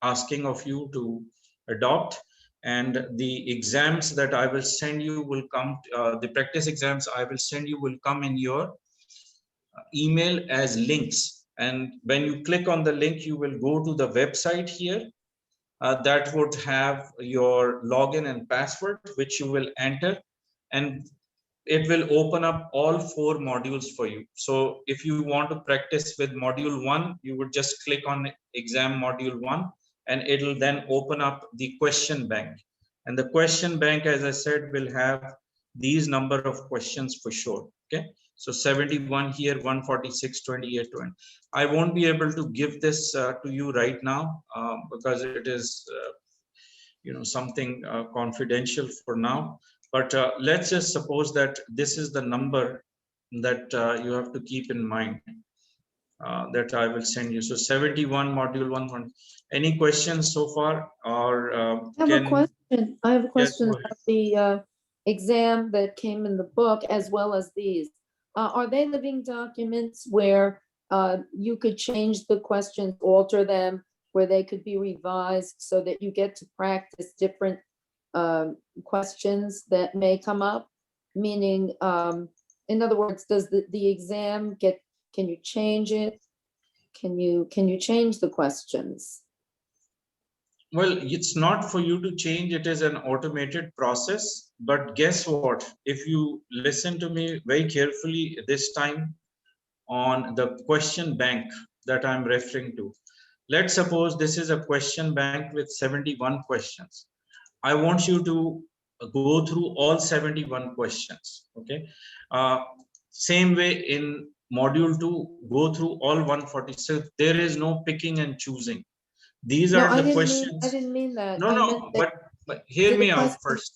asking of you to adopt. And the exams that I will send you will come, the practice exams I will send you will come in your email as links. And when you click on the link, you will go to the website here. That would have your login and password, which you will enter, and it will open up all 4 modules for you. So if you want to practice with module 1, you would just click on exam module 1, and it'll then open up the question bank. And the question bank, as I said, will have these number of questions for sure. Okay, so 71 here, 146, 28, 20. I won't be able to give this to you right now because it is you know, something confidential for now. But let's just suppose that this is the number that you have to keep in mind that I will send you. So 71 module 1. Any questions so far? Or I have a question. I have a question go ahead. about the exam that came in the book, as well as these. Are they living documents where you could change the questions, alter them, where they could be revised so that you get to practice different questions that may come up? Meaning, in other words, does the exam get, can you change it? Can you change the questions? Well, it's not for you to change. It is an automated process. But guess what? If you listen to me very carefully this time on the question bank that I'm referring to, let's suppose this is a question bank with 71 questions. I want you to go through all 71 questions. Okay. Same way in module 2, go through all 146. There is no picking and choosing. These No, are I the didn't mean, questions. I didn't mean that. No, I meant no, that but hear did the me out question- first.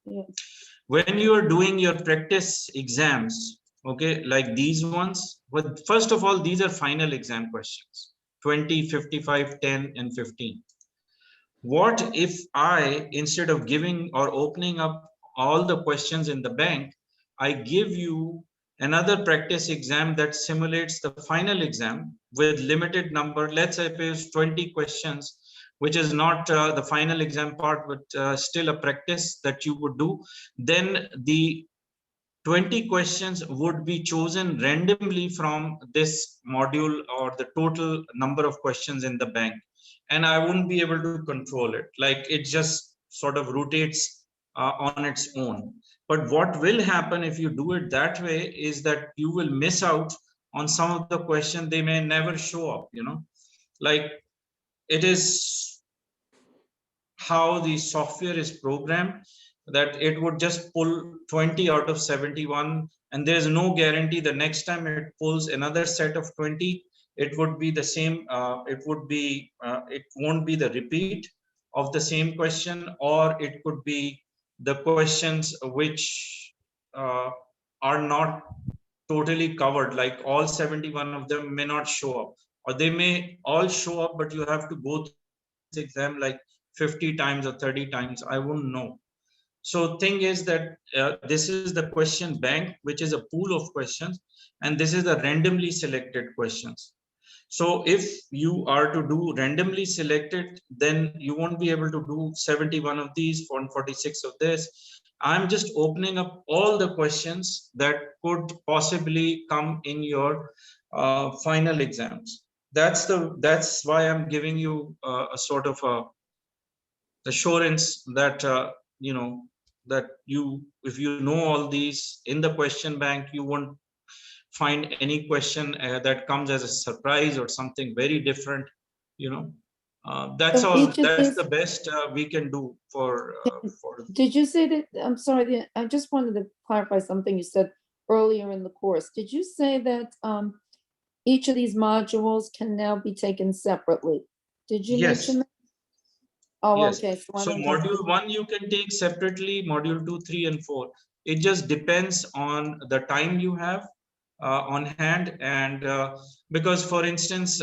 Yeah. When you are doing your practice exams, okay, like these ones, but first of all, these are final exam questions, 20, 55, 10, and 15. What if I, instead of giving or opening up all the questions in the bank, I give you another practice exam that simulates the final exam with limited number, let's say it's 20 questions, which is not the final exam part, but still a practice that you would do, then the 20 questions would be chosen randomly from this module or the total number of questions in the bank. And I wouldn't be able to control it. Like it just sort of rotates on its own. But what will happen if you do it that way is that you will miss out on some of the questions. They may never show up, you know, like it is how the software is programmed, that it would just pull 20 out of 71, and there's no guarantee the next time it pulls another set of 20, it would be the same. It won't be the repeat of the same question, or it could be the questions which are not totally covered, like all 71 of them may not show up, or they may all show up, but you have to go through this exam like 50 times or 30 times. I wouldn't know. So thing is that this is the question bank, which is a pool of questions, and this is the randomly selected questions. So if you are to do randomly selected, then you won't be able to do 71 of these, 146 of this. I'm just opening up all the questions that could possibly come in your final exams. That's why I'm giving you a sort of a assurance that you know that you, if you know all these in the question bank, you won't find any question that comes as a surprise or something very different, you know. That's So all. each of That's these- the best we can do for Did you say that, I'm sorry, I just wanted to clarify something you said earlier in the course. Did you say that each of these modules can now be taken separately? Did you Yes. mention that? Oh, Yes. okay. I So don't have- module 1 you can take separately, module 2, 3, and 4. It just depends on the time you have on hand, and because for instance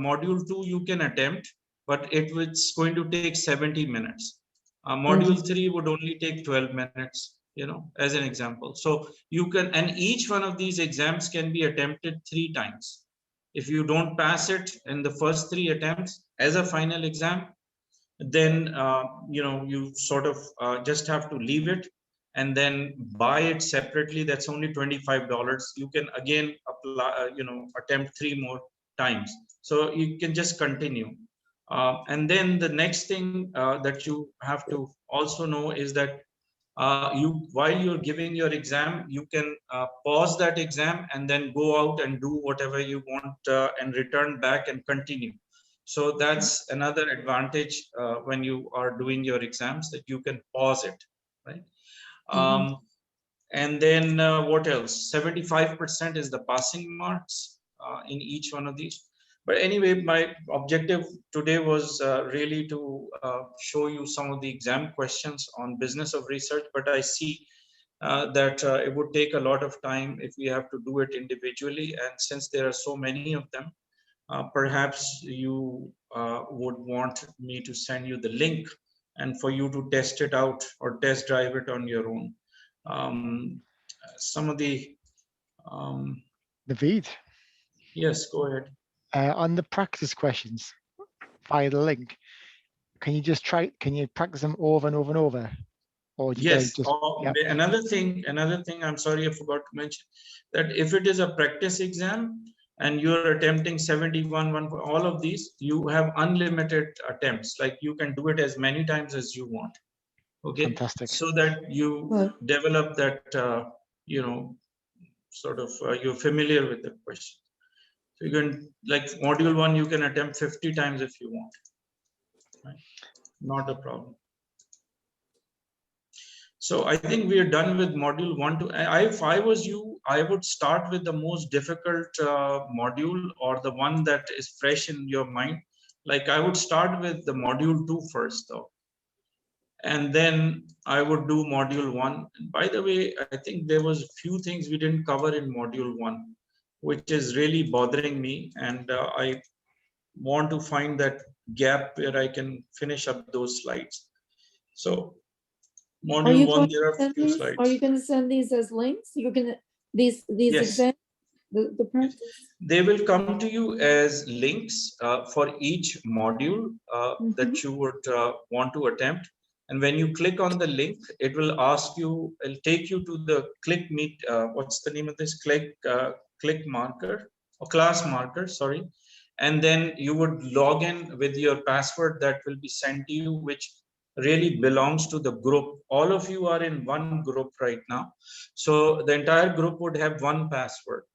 module 2 you can attempt, but it's going to take 70 minutes. Module 3 would only take 12 minutes, you know, as an example. So you can, and each one of these exams can be attempted 3 times. If you don't pass it in the first 3 attempts as a final exam, then you know, you sort of just have to leave it and then buy it separately. That's only $25. You can again apply, you know, attempt 3 more times, so you can just continue. And then the next thing that you have to also know is that you, while you're giving your exam, you can pause that exam and then go out and do whatever you want and return back and continue. So that's another advantage when you are doing your exams, that you can pause it, right? And then what else? 75% is the passing marks in each one of these. But anyway, my objective today was really to show you some of the exam questions on business of research. But I see that it would take a lot of time if we have to do it individually. And since there are so many of them, perhaps you would want me to send you the link and for you to test it out or test drive it on your own. Some of the Naveed, yes, go ahead. on the practice questions via the link, can you just try, can you practice them over and over and over? Or do you Yes. just, yep. Another thing, I'm sorry, I forgot to mention that if it is a practice exam and you're attempting 71, all of these, you have unlimited attempts. Like you can do it as many times as you want. Okay. Fantastic. So that you develop that, you know, sort of you're familiar with the question. So you can, like module 1, you can attempt 50 times if you want. Right? Not a problem. So I think we are done with module 1 to, if I was you, I would start with the most difficult module, or the one that is fresh in your mind. Like I would start with the module 2 first though. And then I would do module 1. And by the way, I think there was a few things we didn't cover in module 1, which is really bothering me. And I want to find that gap where I can finish up those slides. So Are module you 1, going there to are send few these? slides. Are you going to send these as links? You're going to, these Yes. exams, the practice? They will come to you as links for each module that you would want to attempt. And when you click on the link, it will ask you, it'll take you to the click meet, what's the name of this? Click marker, or class marker, sorry. And then you would log in with your password that will be sent to you, which really belongs to the group. All of you are in one group right now. So the entire group would have one password,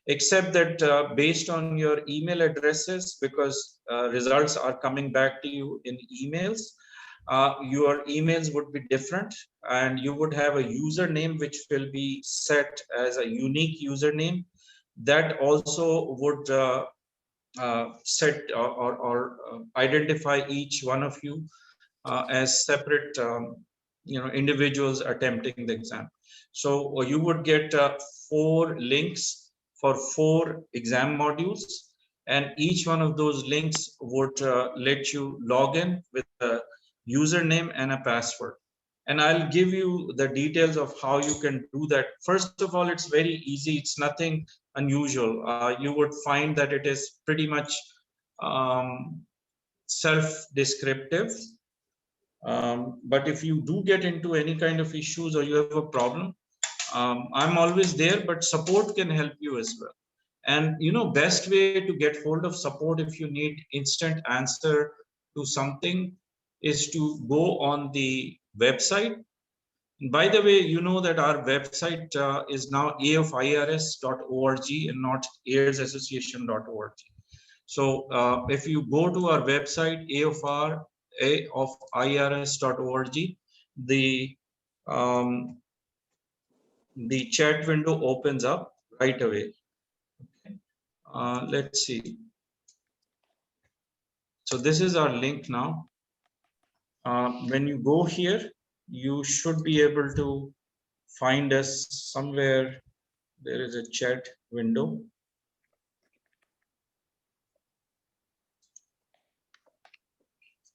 except that based on your email addresses, because results are coming back to you in emails, your emails would be different, and you would have a username which will be set as a unique username that also would set or identify each one of you as separate individuals attempting the exam. So you would get 4 links for 4 exam modules, and each one of those links would let you log in with a username and a password. And I'll give you the details of how you can do that. First of all, it's very easy. It's nothing unusual. You would find that it is pretty much self-descriptive. But if you do get into any kind of issues or you have a problem, I'm always there, but support can help you as well. And best way to get hold of support if you need instant answer to something is to go on the website. By the way, you know that our website is now aofirs.org and not airsassociation.org. So if you go to our website, aofirs.org, the chat window opens up right away. Let's see. So this is our link now. When you go here, you should be able to find us somewhere. There is a chat window.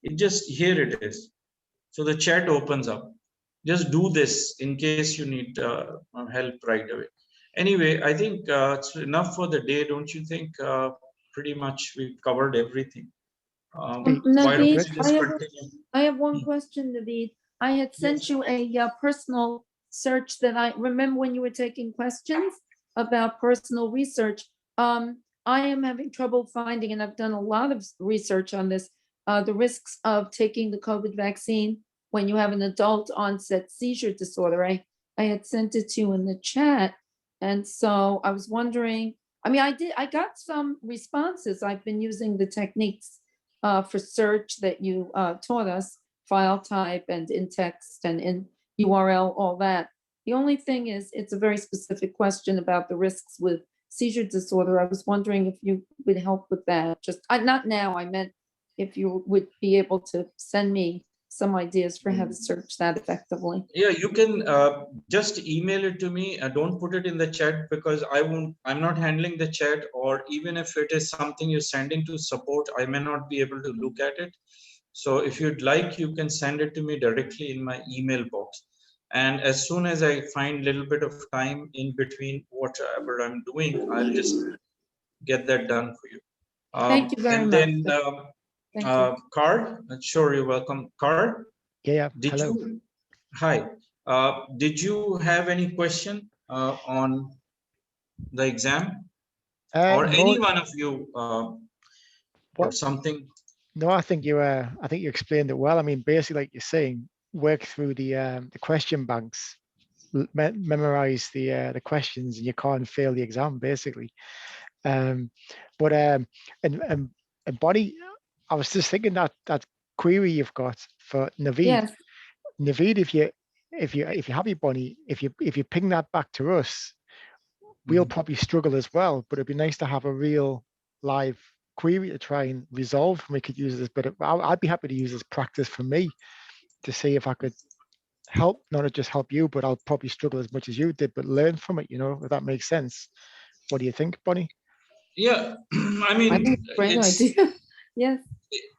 Here it is. So the chat opens up. Just do this in case you need help right away. Anyway, I think it's enough for the day, don't you think? Pretty much we've covered everything. Why don't we Naveed, just continue? I have one question, Naveed. I had sent you a personal search that I remember when you were taking questions about personal research. I am having trouble finding, and I've done a lot of research on this, the risks of taking the COVID vaccine when you have an adult onset seizure disorder. I had sent it to you in the chat. And so I was wondering, I got some responses. I've been using the techniques for search that you taught us, file type and in text and in URL, all that. The only thing is, it's a very specific question about the risks with seizure disorder. I was wondering if you would help with that. Just not now, I meant if you would be able to send me some ideas for how to search that effectively. Yeah, you can just email it to me. Don't put it in the chat because I'm not handling the chat, or even if it is something you're sending to support, I may not be able to look at it. So if you'd like, you can send it to me directly in my email box. And as soon as I find a little bit of time in between whatever I'm doing, I'll just get that done for you. Thank you very and much. then Thank you. Carl, sure, you're welcome. Carl, Yeah. did Hello. you? Hi. Did you have any question on the exam, or No, any one of you, or something? No, I think you explained it well. I mean, basically, like you're saying, work through the question banks, memorize the questions, and you can't fail the exam, basically. But and Bonnie, I was just thinking that query you've got for Naveed. Yes, Naveed, if you have your Bonnie, if you ping that back to us, we'll probably struggle as well. But it'd be nice to have a real live query to try and resolve. And we could use this, but I'd be happy to use this practice for me to see if I could help, not just help you, but I'll probably struggle as much as you did, but learn from it, you know, if that makes sense. What do you think, Bonnie? Yeah, I I mean, think it's a great idea. Yes,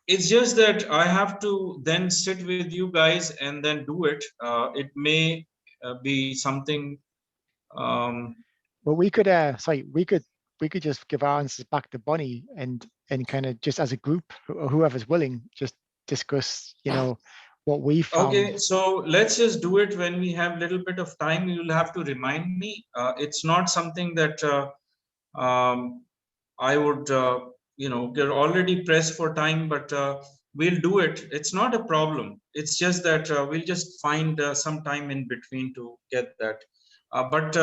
it's just that I have to then sit with you guys and then do it. It may be something. Well, we could, we could just give our answers back to Bonnie and kind of just as a group, or whoever's willing, just discuss, you know, what we found. Okay, so let's just do it when we have a little bit of time. You'll have to remind me. It's not something that I would, you know, get already pressed for time, but we'll do it. It's not a problem. It's just that we'll just find some time in between to get that. But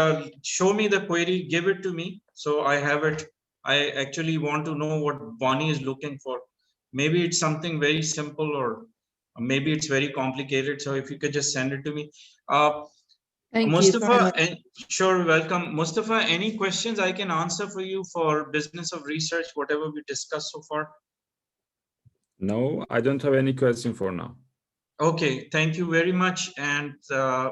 show me the query, give it to me, so I have it. I actually want to know what Bonnie is looking for. Maybe it's something very simple, or maybe it's very complicated. So if you could just send it to me. thank you. Mustafa, sure, welcome. Mustafa, any questions I can answer for you for business of research, whatever we discussed so far? No, I don't have any question for now. Okay, thank you very much. And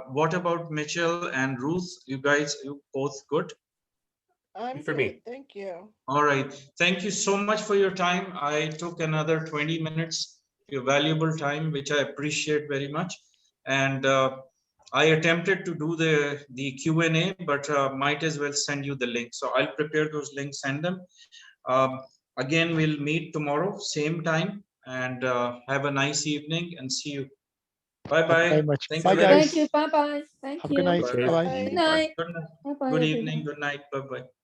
what about Mitchell and Ruth? You guys, you both good? I'm For good, me. thank you. All right. Thank you so much for your time. I took another 20 minutes, your valuable time, which I appreciate very much. And I attempted to do the Q&A, but might as well send you the link. So I'll prepare those links, send them. Again, we'll meet tomorrow, same time, and have a nice evening and see you. Bye-bye. Thank you very much. Thank Bye, you very guys. Thank you. Bye-bye. Thank Have you. a good night. Bye. Bye-bye. Bye. Good night. Good night. Bye-bye. Good everyone. evening. Good night. Bye-bye.